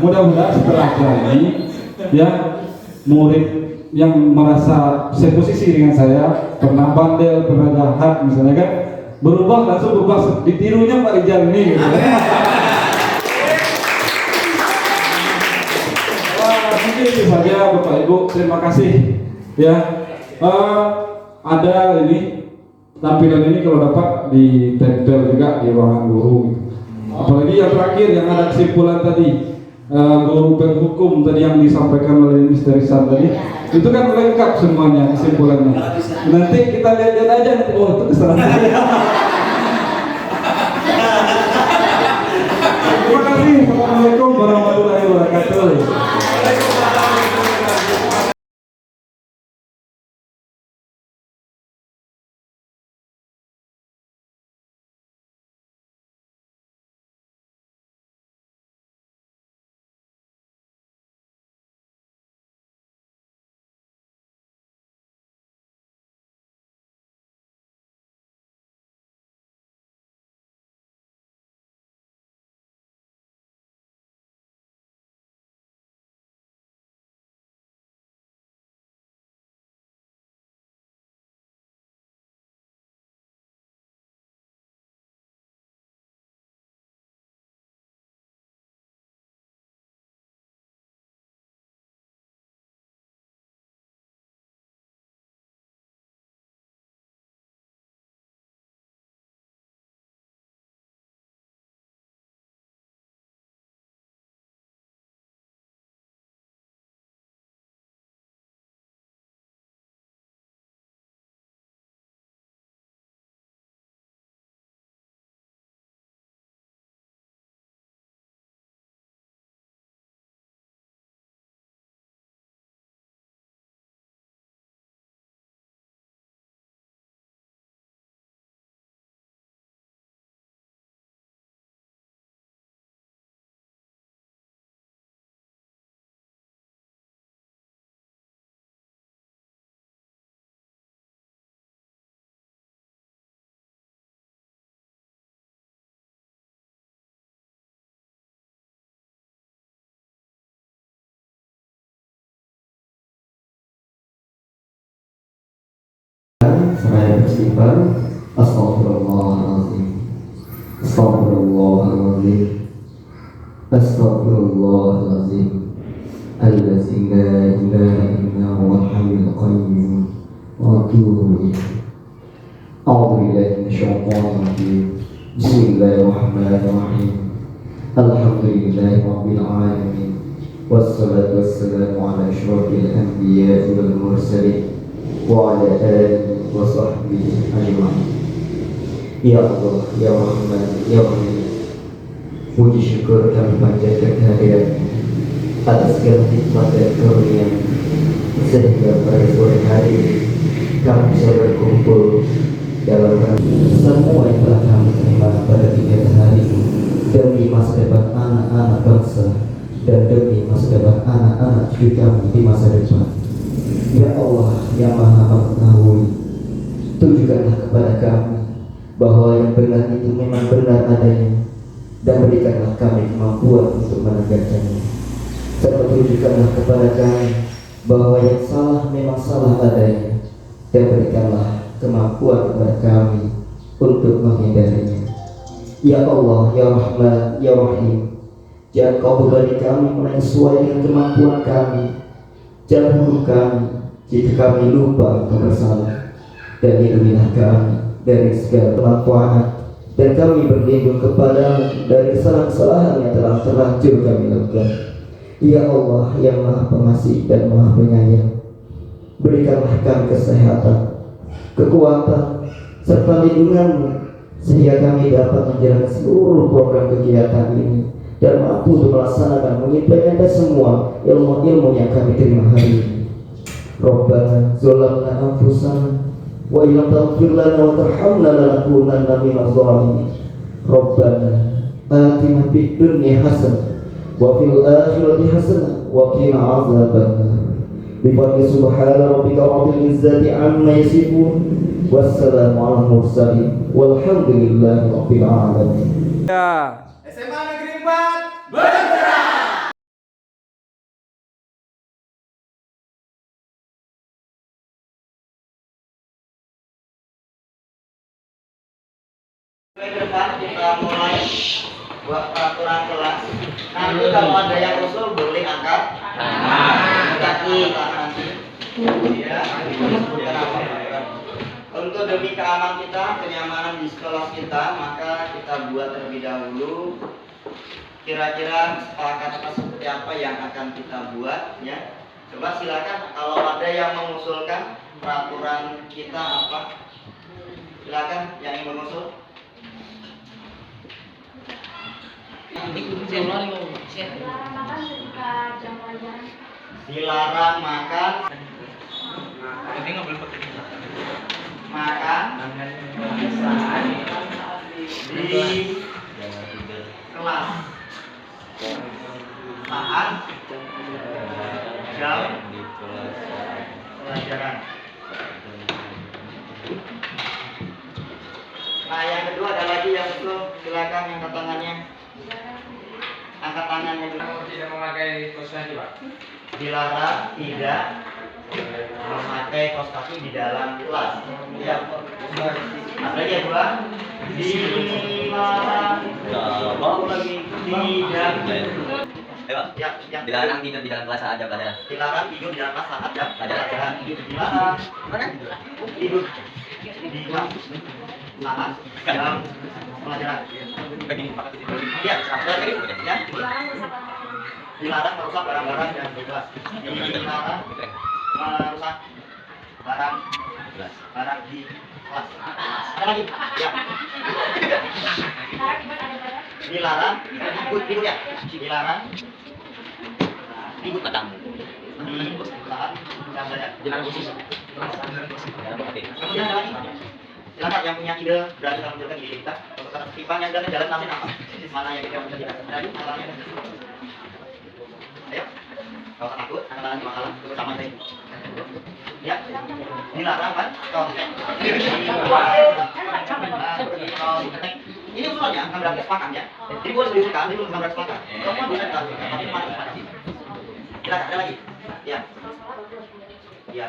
Mudah-mudahan setelah acara ini ya, murid yang merasa seposisi dengan saya, pernah bandel, pernah jahat misalnya kan, langsung berubah, ditirunya Pak Rijal ini gitu. Mungkin itu saja Bapak Ibu, terima kasih ya. Ada ini tampilan ini kalau dapat ditempel juga di ruangan guru gitu. Apalagi yang terakhir yang ada kesimpulan tadi, guru hukum tadi yang disampaikan oleh Mr. Rizal tadi, itu kan lengkap semuanya kesimpulannya. Nanti kita lihat aja nanti, oh itu kesalahan saya. Terima kasih. Assalamualaikum warahmatullahi wabarakatuh. Saya beristighfar, astagfirullahaladzim, astagfirullahaladzim, astagfirullahaladzim, allazi la ilaha illa huwal hayyul qayyum, wa atubu ilaih. A'udzu billahi minasyaitonir rajim. Bismillahirrahmanirrahim. Alhamdulillahi rabbil alamin. Wassalatu wassalamu ala asyrafil anbiya'i wal mursalin wa ala alihi wa sahbihi ajma'in. Ya Allah, Ya Rahman, Ya Rahim, puji syukur kami panjatkan kehadiran atas segala nikmat dan karunia sehingga pada sore hari ini kami bisa berkumpul dalam semua yang telah kami terima pada kegiatan hari ini demi masa depan anak-anak bangsa dan demi masa depan anak-anak cucu kami di masa depan. Ya Allah yang Maha Mengetahui, tunjukkanlah kepada kami bahwa yang benar itu memang benar adanya, dan berikanlah kami kemampuan untuk menegakkannya. Serta tunjukkanlah kepada kami bahwa yang salah memang salah adanya, dan berikanlah kemampuan kepada kami untuk menghindarinya. Ya Allah, Ya Rahman, Ya Rahim, jangan kau bebani kami mulai sesuai dengan kemampuan kami. Jangan hukum kami jika kami lupa atau bersalah, dan lindungilah kami dari segala kelakuan, dan kami berlindung kepada dari kesalahan-kesalahan yang telah terlanjur kami lakukan. Ya Allah yang Maha Pengasih dan Maha Penyayang, berikanlah kami kesehatan, kekuatan, serta lindungan-Mu sehingga kami dapat menjalankan seluruh program kegiatan ini dan mampu untuk melaksanakan mengimplementasi semua ilmu-ilmu yang kami terima hari ini. Rabbana zalamna anfusana wa illam taghfir lana wa tarhamna lanakunanna minadh dhalimin. Rabbana atina fid dunya hasanah wa fil akhirati hasanah wa qina adzabannar. Bi subhana rabbika rabbil izzati amma yasifun wassalamu ala mursalin walhamdulillahi rabbil alamin. SMA Negeri 4 bergerak. Ke depan kita mulai buat peraturan kelas. Nanti kalau ada yang usul boleh angkat kaki nanti. Ya, disebutkan apa. Untuk demi keamanan kita, kenyamanan di sekolah kita, maka kita buat terlebih dahulu. Kira-kira kesepakatan seperti apa yang akan kita buat, ya. Coba silakan kalau ada yang mengusulkan peraturan kita apa. Silakan yang ingin mengusul. Dilarang makan di kelas saat jam pelajaran. Nah, yang kedua ada lagi yang usul, silakan yang angkat tangannya. Angkat tangannya dulu. Tidak memakai kaos kaki, Pak. Dilarang tidak memakai kaos kaki di dalam kelas. Ya. Ada lagi yang dua. Dilarang lagi tidak. Ya, yang Dilarang tidur di dalam kelas saat jam pelajaran. dilarang tidur di dalam kelas saat jam pelajaran. Dilarang mana? Tidur di kelas saat jam pelajaran. Ya, ya. Dilarang merusak barang-barang yang di kelas. Dilarang merusak barang di kelas. Ada lagi? Ya. Dilarang ribut ya. Dilarang ribut Matang. di saat jam belajar. Dilarang khusus. Kemudian ada lagi. Silakan yang punya ide berani dalam menjalankan ide kita. Untuk ketertiban yang dan jalan nanti apa? Mana yang kita bisa tidak? Ada masalahnya. Ayo. Kalau takut, anak-anak di masalah bersama saya. Ya. Dilarang kan? Ini usulannya akan berarti sepakat ya. Jadi boleh diusulkan, ini belum berarti sepakat. Semua bisa dilakukan, tapi mana sepakat sih? Silakan ada lagi. Ya. Ya.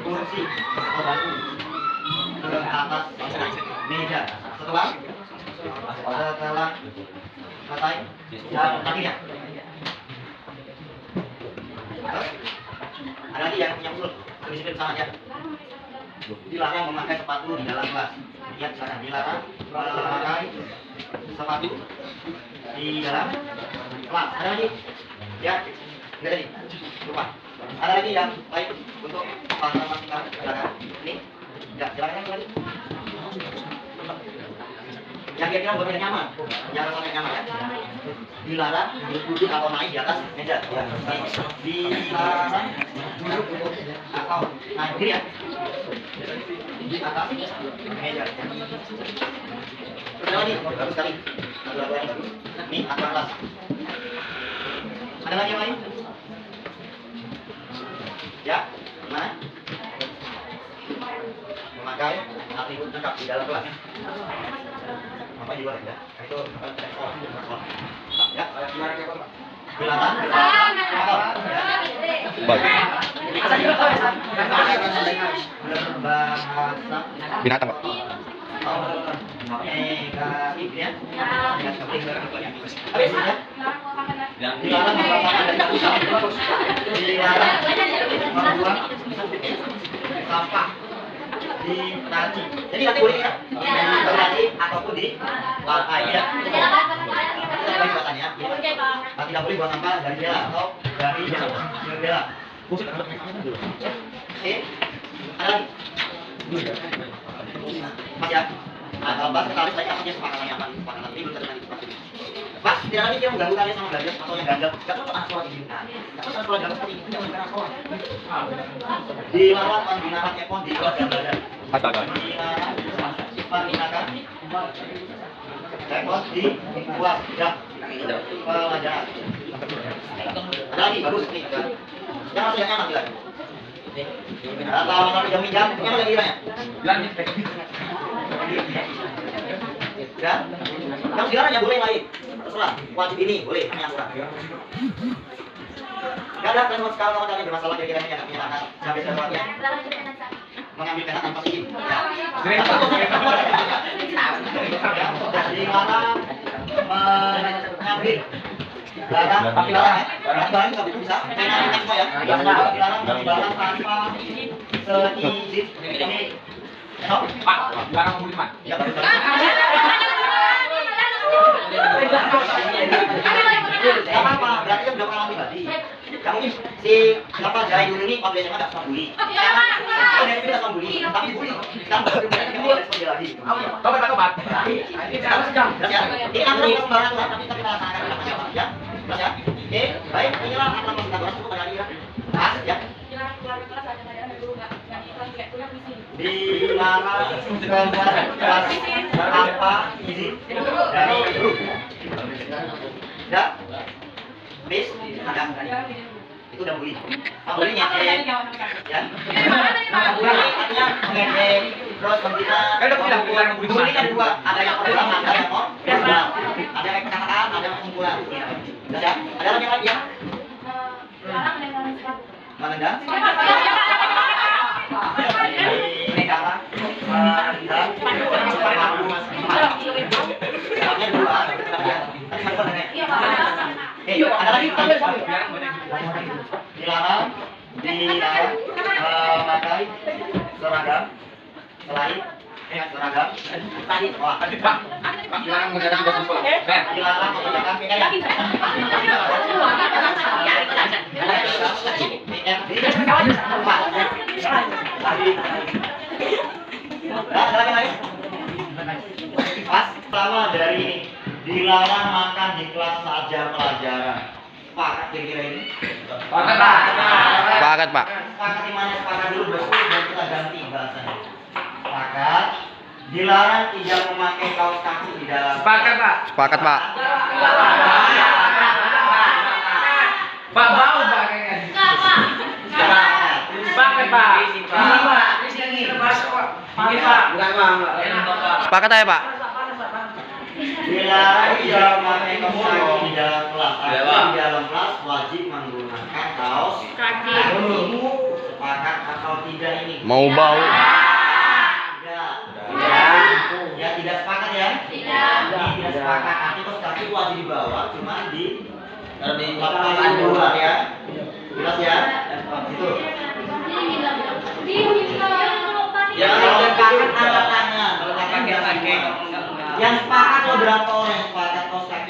Kursi atau batu ke atas meja setelah selesai dan kakinya. Ada lagi yang punya usul disiplin sama aja. Dilarang memakai sepatu di dalam kelas. Lihat silakan, dilarang memakai sepatu di dalam kelas. Ada lagi? Ya, enggak tadi. Lupa. Ada lagi yang lain untuk pasangan silakan. Ini, ya silakan lagi. Yang kira-kira buat yang nyaman, yang rasanya nyaman ya. Dilarang duduk atau naik di atas meja. Ya. Dilarang duduk atau naik diri ya. Di atas meja. Terus lagi, bagus sekali. Satu lagi bagus. Ini aturan kelas. Ada lagi yang lain? Ya, mana? Memakai atribut lengkap di dalam kelas. Apa di luar ya? Itu sekolah. Ya, dilarang. Binatang, Pak. Negatif ya. Habis ya. Dilarang membuang sampah di laci. Jadi nanti boleh ya, di laci ataupun di lantai ya. Kita bahasanya. Tidak boleh buang sampah dari jendela atau dari jendela. Oke, ada lagi. Mas ya. Nah, kalau Mas ketahui saya punya sepakatan yang paling sepakatan ini belum terjadi seperti ini. Mas, tidak lagi dia mengganggu kalian sama belajar atau yang ganda. Gak perlu anak sekolah ini. Nah, gak perlu anak sekolah ganda seperti ini. Tidak bukan anak sekolah. Dilarang menggunakan earphone di kelas dan belajar. Astaga. Dilarang menggunakan earphone di kelas dan pelajaran. Ada lagi bagus nih. Yang masih enak lagi. Atau sampai jam-jam, yang lagi kiranya? Ya, yang siaran ya boleh lain, terserah. Wajib ini boleh, hanya yang kurang. Gak ada kan sekarang kalau kalian bermasalah kira-kira yang punya anak sampai sesuatunya mengambil penak tanpa izin. Di mana mengambil barang, barang nggak bisa. Penak semua ya. Barang tanpa seizin. Ini Pak, barang mau lima. ya baru. Apa? Berarti kan udah pengalaman pribadi. Kamu mungkin si apa Jai dulu ini waktu SMA nggak suka bully. Oh dari tidak suka bully, tapi dibully. Sekarang baru kamu respon dia lagi. Tobat, tobat. Sekarang sedang. Ya. Ini aturan sembarang lah, tapi kita rasakan namanya ya. Jelas ya. Oke, baik. Inilah aturan kita bahas untuk kali ya. Mas ya. Dilarang keluar kelas tanpa izin dari guru. Ya, bis ada. Itu udah bully. Bully ngecek, ya. Bully artinya ngecek, terus membina. Bully kan dua, ada yang program, ada yang mau, ada yang kata-kataan, ada yang pengumpulan. Ya, ada lagi yang lain ya. Mana enggak? Ada lagi dilarang memakai seragam selain seragam tadi Dilarang menggunakan baju sekolah. dilarang menggunakan pakaian. Ada lagi lain? Pas pertama dari ini dilarang makan di kelas saat jam pelajaran. Sepakat kira-kira ini? Sepakat, Pak. Sepakat di mana? Sepakat dulu baru kita ganti bahasanya. Sepakat. Dilarang tidak memakai kaos kaki di dalam. Sepakat, Pak. Sepakat, Pak. Pak bau Pak kayaknya. Sepakat, Pak. Sepakat aja, Pak. Dilarang tidak memakai kaos kaki di dalam kelas. Di dalam kelas wajib menggunakan kaos kaki. Sepakat atau tidak ini? Mau bau. Ya tidak sepakat ya? Tidak sepakat. Nanti kaos kaki wajib dibawa, cuma di lapangan luar ya. Jelas ya? Itu. Yang sepakat angkat tangan. Yang sepakat lo berapa orang yang sepakat kaos kaki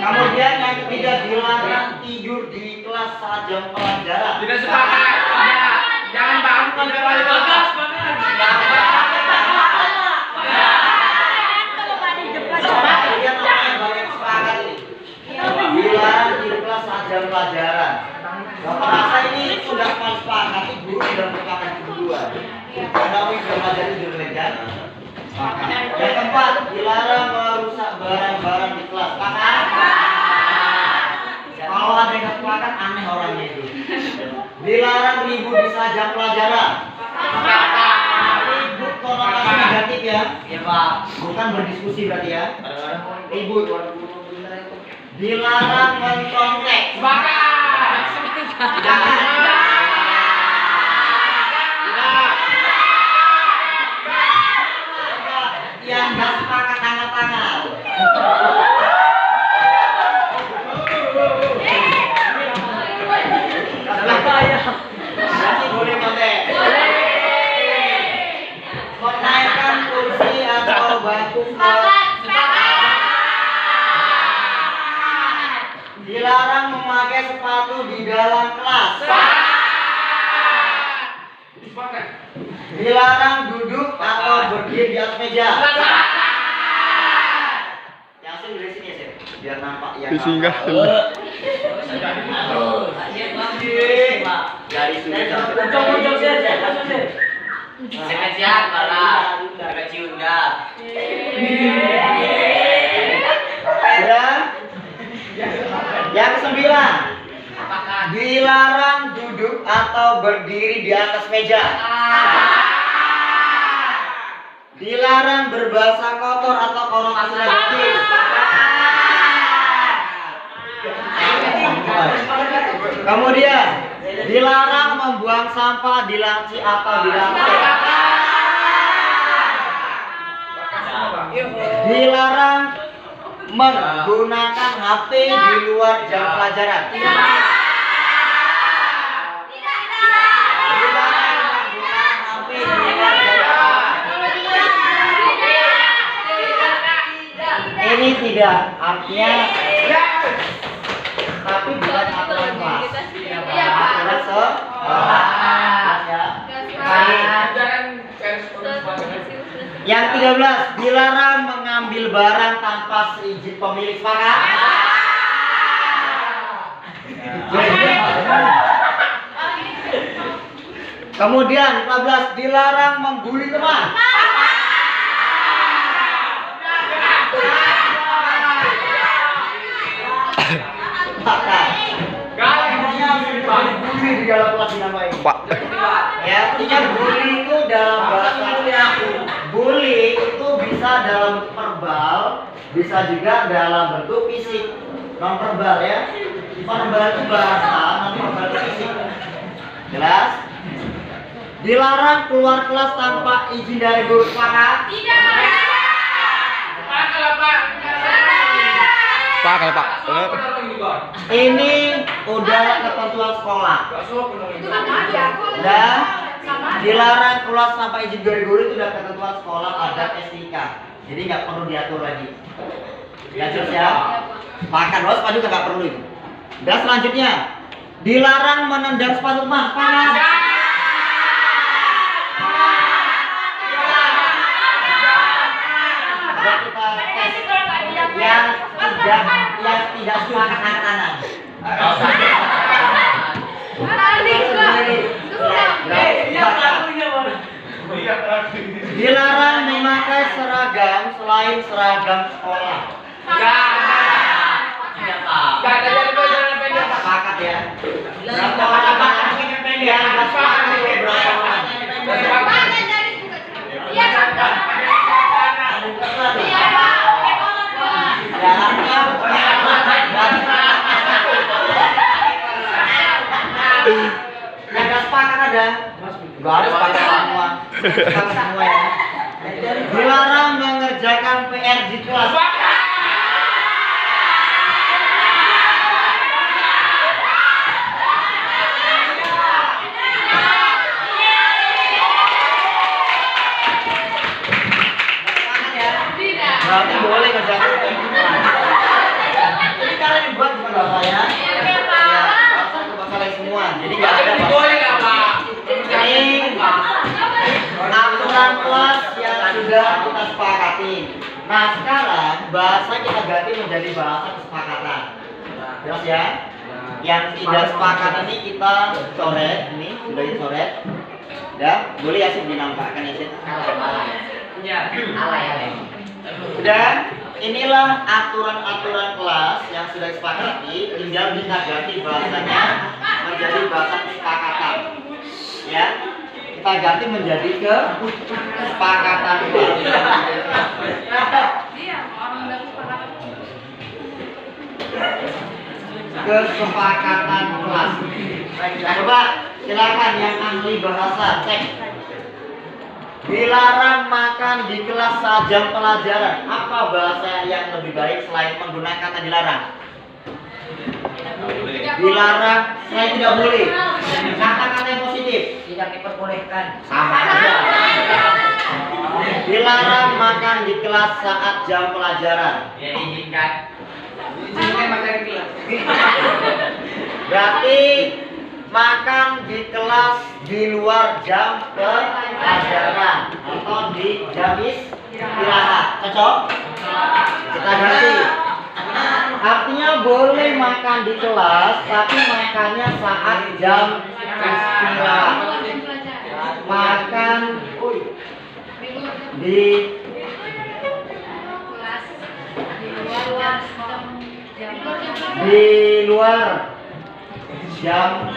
Kemudian yang ketiga, dilarang tidur di kelas saat jam pelajaran. Tidak sepakat. Jangan bangun dari bagas. Dilarang tidur kelas saat jam pelajaran. Bapak rasa ini sudah sepakati guru dalam perkataan kedua. Karena jam pelajaran tidur kan? Yang keempat, dilarang merusak barang-barang di kelas. Kalau ada yang sepakat, aneh orangnya itu. Dilarang ribut di saat jam pelajaran. Ribut konotasi negatif ya. Iya Pak. Bukan berdiskusi berarti ya. Ribut. Dilarang mencontek. Sepakat. Yang nggak sepakat angkat tangan. Berarti boleh kontek. Menaikkan kursi atau bangku ke. Dilarang memakai sepatu di dalam kelas. Dilarang duduk atau berdiri di atas meja. Yang sini dari sini ya, Sir. Biar nampak yang Disinggah. dari sini. Siap, malah. Udah cium dah. Sudah? Yang kesembilan, dilarang duduk atau berdiri di atas meja. Dilarang berbahasa kotor atau konotasi negatif. Kemudian, dilarang membuang sampah di laci atau di lantai. Dilarang menggunakan HP di luar jam pelajaran. Ini tidak artinya, tapi bukan aturan kelas. Aturan Yang 13, dilarang mengambil barang tanpa seizin pemilik. Sepakat? Kemudian 14, dilarang membuli teman. Bully di dalam kelas dinamai. Pak. Ya, artinya bully itu dalam bahasa bully itu bisa dalam verbal, bisa juga dalam bentuk fisik. Non verbal ya. Verbal itu bahasa, non verbal itu fisik. Jelas? Dilarang keluar kelas tanpa izin dari guru. Sepakat? Pak, kalau Pak. Ini udah ketentuan sekolah. Dan dilarang keluar tanpa izin dari guru itu udah ketentuan sekolah, adat etika. Jadi nggak perlu diatur lagi. Ya jelas ya. Makan los sepatu nggak perlu itu. Dan selanjutnya, dilarang menendang sepatu teman. Yang tidak sepakat angkat tangan. Dilarang memakai seragam selain seragam sekolah. Sepakat ya. Berapa orang yang nggak sepakat itu berapa orang? ada? Enggak ada sepakat semua. Sepakat semua ya. Dilarang mengerjakan PR di kelas. Berarti boleh ngerjakan PR di kelas. Ini kalian yang buat bukan bapak ya? Iya pak. Bapak kalian semua. Jadi nggak ada bapak. Boleh nggak pak? Ini aturan kelas yang sudah kita sepakati. Nah sekarang bahasa kita ganti menjadi bahasa kesepakatan. Jelas ya? Yang tidak sepakat ini kita coret. Ini sudah dicoret. Ya, boleh ya sih dinampakkan ya sih. Dan inilah aturan-aturan kelas yang sudah disepakati. Tinggal kita ganti bahasanya menjadi bahasa kesepakatan. Ya, kita ganti menjadi kesepakatan kelas. Kesepakatan kelas. Coba silakan yang ahli bahasa cek. Dilarang makan di kelas saat jam pelajaran. Apa bahasa yang lebih baik selain menggunakan kata dilarang? Dilarang, selain tidak boleh. Kata-kata yang positif. Tidak diperbolehkan. Sama saja. Dilarang makan di kelas saat jam pelajaran. Ya diizinkan. Diizinkan makan di kelas. Berarti makan di kelas di luar jam pelajaran atau di jam istirahat. Cocok? Kita ganti. Artinya boleh makan di kelas, tapi makannya saat jam istirahat. Makan di luar jam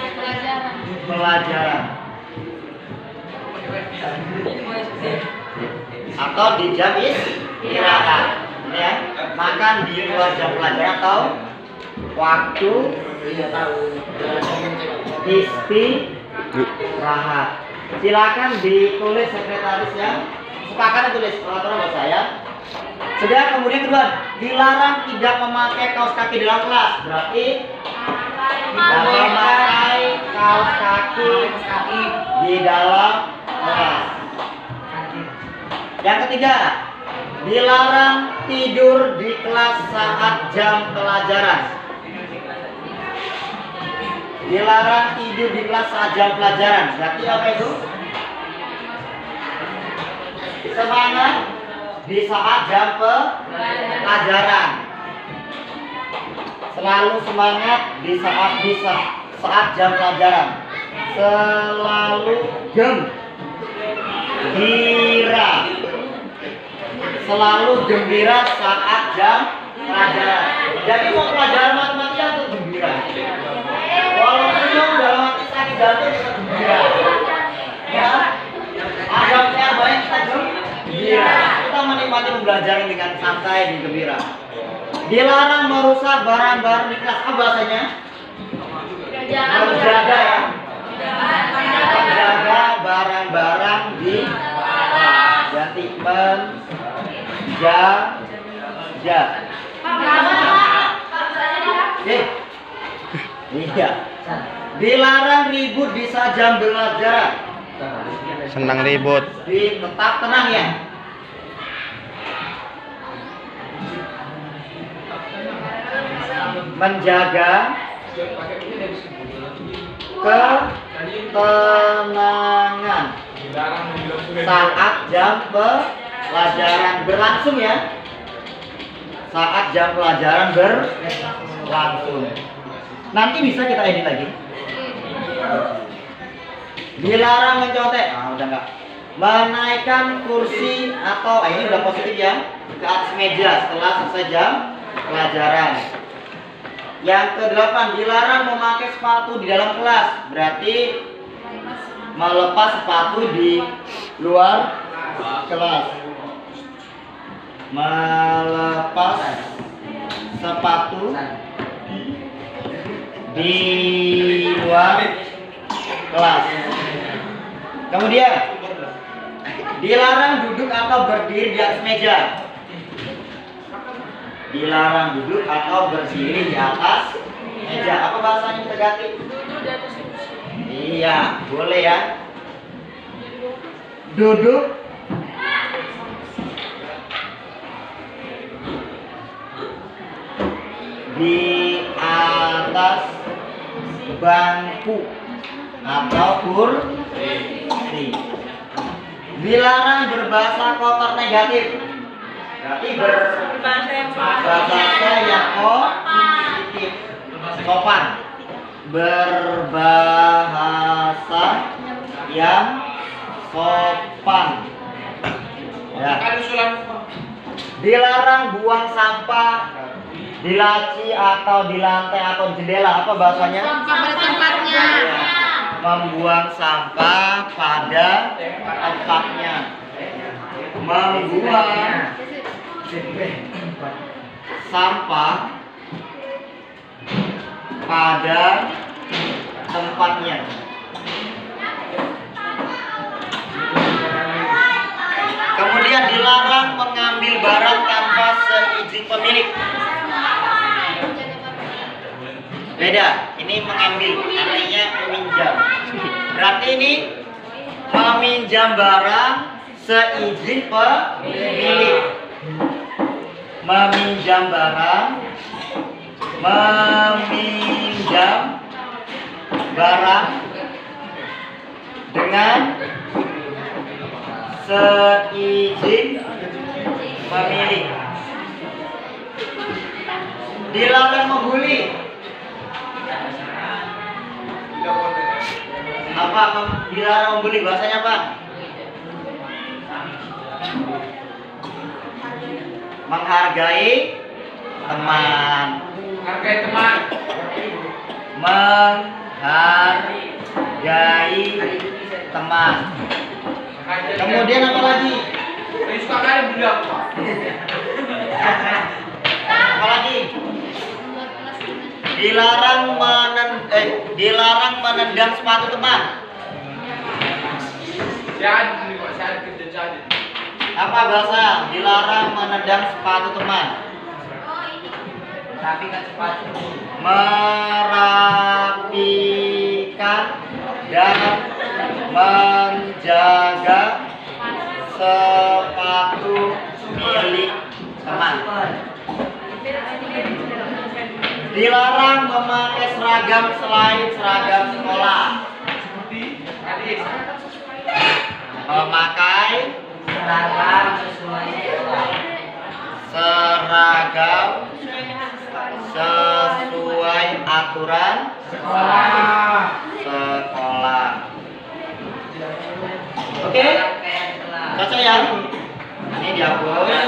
pelajaran atau di jam istirahat ya. Makan di luar jam pelajaran atau waktu istirahat. Silakan ditulis sekretaris ya. Sepakat tulis peraturan buat saya. Sudah, kemudian kedua, dilarang tidak memakai kaos kaki dalam kelas. Berarti tidak memakai kaos kaki di dalam kelas. Yang ketiga, dilarang tidur di kelas saat jam pelajaran. Dilarang tidur di kelas saat jam pelajaran. Berarti apa itu? Semangat di saat jam pelajaran. Selalu semangat di saat jam pelajaran. Selalu gembira. Selalu gembira saat jam pelajaran. Jadi mau pelajaran matematika atau gembira? Kalau senyum dalam hati sakit jantung kita gembira. Ya. Ada PR banyak kita gembira. Kita menikmati pembelajaran dengan santai dan gembira. Dilarang merusak barang-barang di kelas. Apa bahasanya? Menjaga ya. Menjaga barang-barang di kelas. Ganti menjaga. Iya. Dilarang ribut di saat jam belajar. Senang ribut. Tetap tenang ya. Menjaga ketenangan saat jam pelajaran berlangsung ya. Saat jam pelajaran berlangsung. Nanti bisa kita edit lagi. Dilarang mencontek. Udah enggak. Menaikkan kursi atau ini udah positif ya, ke atas meja setelah selesai jam pelajaran. Yang ke-8, dilarang memakai sepatu di dalam kelas. Berarti melepas sepatu di luar kelas. Melepas sepatu di luar kelas. Kemudian dilarang duduk atau berdiri di atas meja. Dilarang duduk atau berdiri di atas meja. Apa bahasanya kita ganti? Iya, boleh ya. Duduk di atas bangku atau kursi. Dilarang berbahasa kotor negatif. Berarti berbahasa yang positif, sopan. Berbahasa yang sopan. Ya. Dilarang buang sampah di laci atau di lantai atau di jendela. Apa bahasanya? tempatnya. Membuang sampah pada tempatnya. Membuang sampah pada tempatnya. Kemudian dilarang mengambil barang tanpa seizin pemilik. Beda, ini mengambil, artinya meminjam. Berarti ini meminjam barang seizin pemilik. Meminjam barang, dengan seizin pemilik. Dilarang membuli. Apa dilarang membuli, bahasanya apa? Menghargai teman. Hargai teman. Menghargai teman. Kemudian apa lagi? Suka kali bilang. Apa lagi? Dilarang menendang sepatu teman. Saya kerja jadi. Apa bahasa? Dilarang menendang sepatu teman. Tapi kan sepatu. Merapikan dan menjaga sepatu milik teman. Dilarang memakai seragam selain seragam sekolah. Memakai seragam sesuai aturan sekolah. Oke? Cocok ya? Ini dihapus. Ini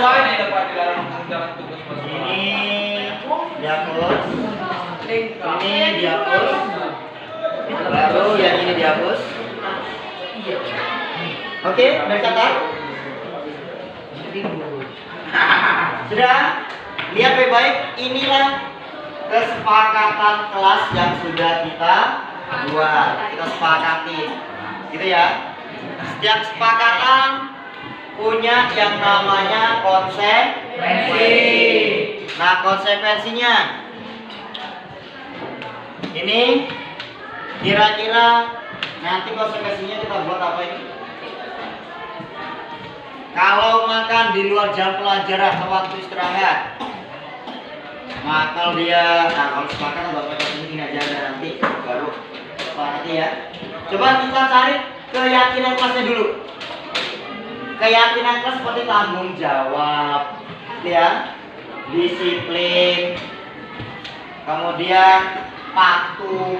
dihapus. Ini dihapus. Baru yang ini dihapus. Oke, udah catat? Sudah? Lihat baik-baik, inilah kesepakatan kelas yang sudah kita buat. Kita sepakati. Gitu ya. Setiap kesepakatan punya yang namanya konsekuensi. Nah, konsekuensinya ini kira-kira nanti konsekuensinya kita buat apa ini? Kalau makan di luar jam pelajaran atau waktu istirahat, maka dia, kalau sepakat bapak ini gini aja nanti baru sepakati ya. Coba kita cari keyakinan kelasnya dulu. Keyakinan kelas seperti tanggung jawab, ya, disiplin, kemudian patuh,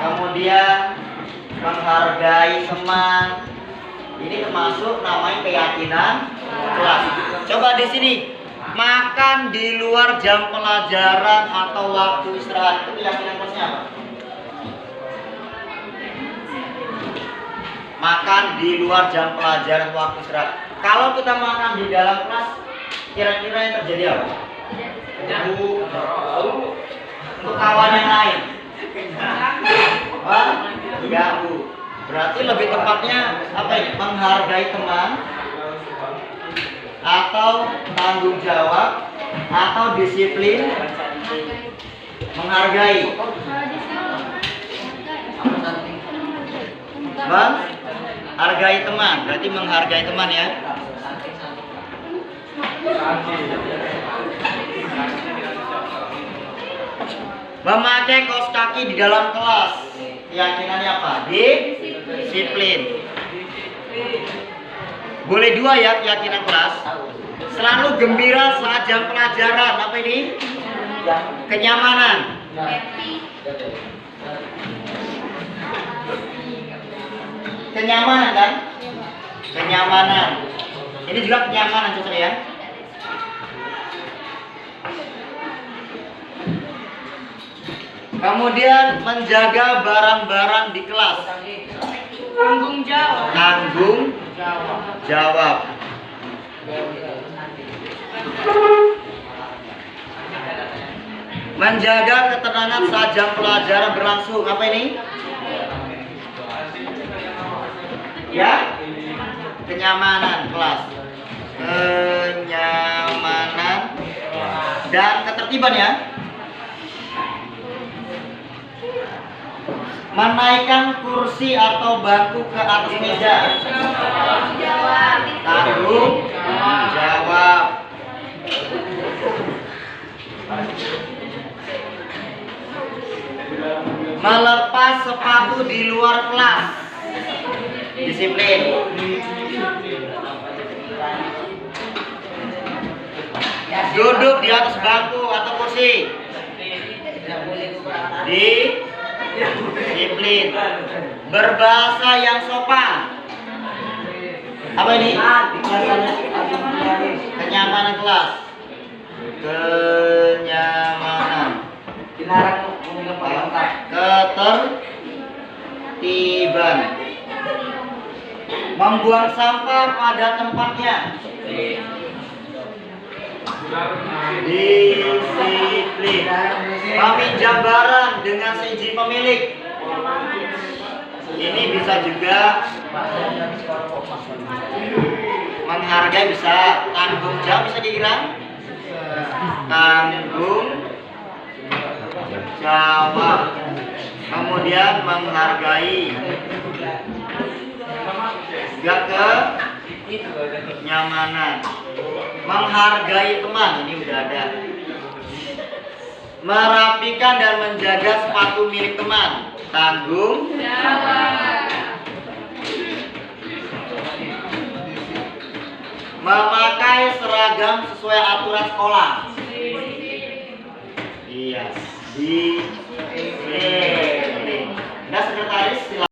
kemudian menghargai teman. Ini termasuk namanya keyakinan kelas. Coba di sini, makan di luar jam pelajaran atau waktu istirahat, itu keyakinan kelasnya apa? Makan di luar jam pelajaran waktu istirahat. Kalau kita makan di dalam kelas, kira-kira yang terjadi apa? Untuk kawan yang lain. Ganggu. Berarti lebih tepatnya apa ini? Menghargai teman, atau tanggung jawab, atau disiplin. Menghargai. Bang, hargai teman, berarti menghargai teman ya. Memakai kaos kaki di dalam kelas, keyakinannya apa? Disiplin. Boleh dua ya keyakinan kelas. Selalu gembira saat jam pelajaran, apa ini? Kenyamanan. Kenyamanan kan? Kenyamanan. Ini juga kenyamanan cocok ya. Kemudian menjaga barang-barang di kelas. Tanggung jawab. Tanggung jawab. Menjaga ketenangan saat jam pelajaran berlangsung. Apa ini? Ya, kenyamanan kelas, kenyamanan dan ketertiban ya. Menaikkan kursi atau bangku ke atas meja. Tanggung jawab. Melepas sepatu di luar kelas. Disiplin. Duduk di atas bangku atau kursi. Disiplin. Berbahasa yang sopan. Apa ini? Kenyamanan kelas. Kenyamanan. Ketertiban. Membuang sampah pada tempatnya. Disiplin. Meminjam barang dengan seizin pemilik. Ini bisa juga menghargai, bisa tanggung jawab, bisa dikira tanggung jawab. Kemudian menghargai, juga kenyamanan. Menghargai teman, ini udah ada. Merapikan dan menjaga sepatu milik teman. Tanggung jawab. Memakai seragam sesuai aturan sekolah. Iya. Nah, sekretaris silakan.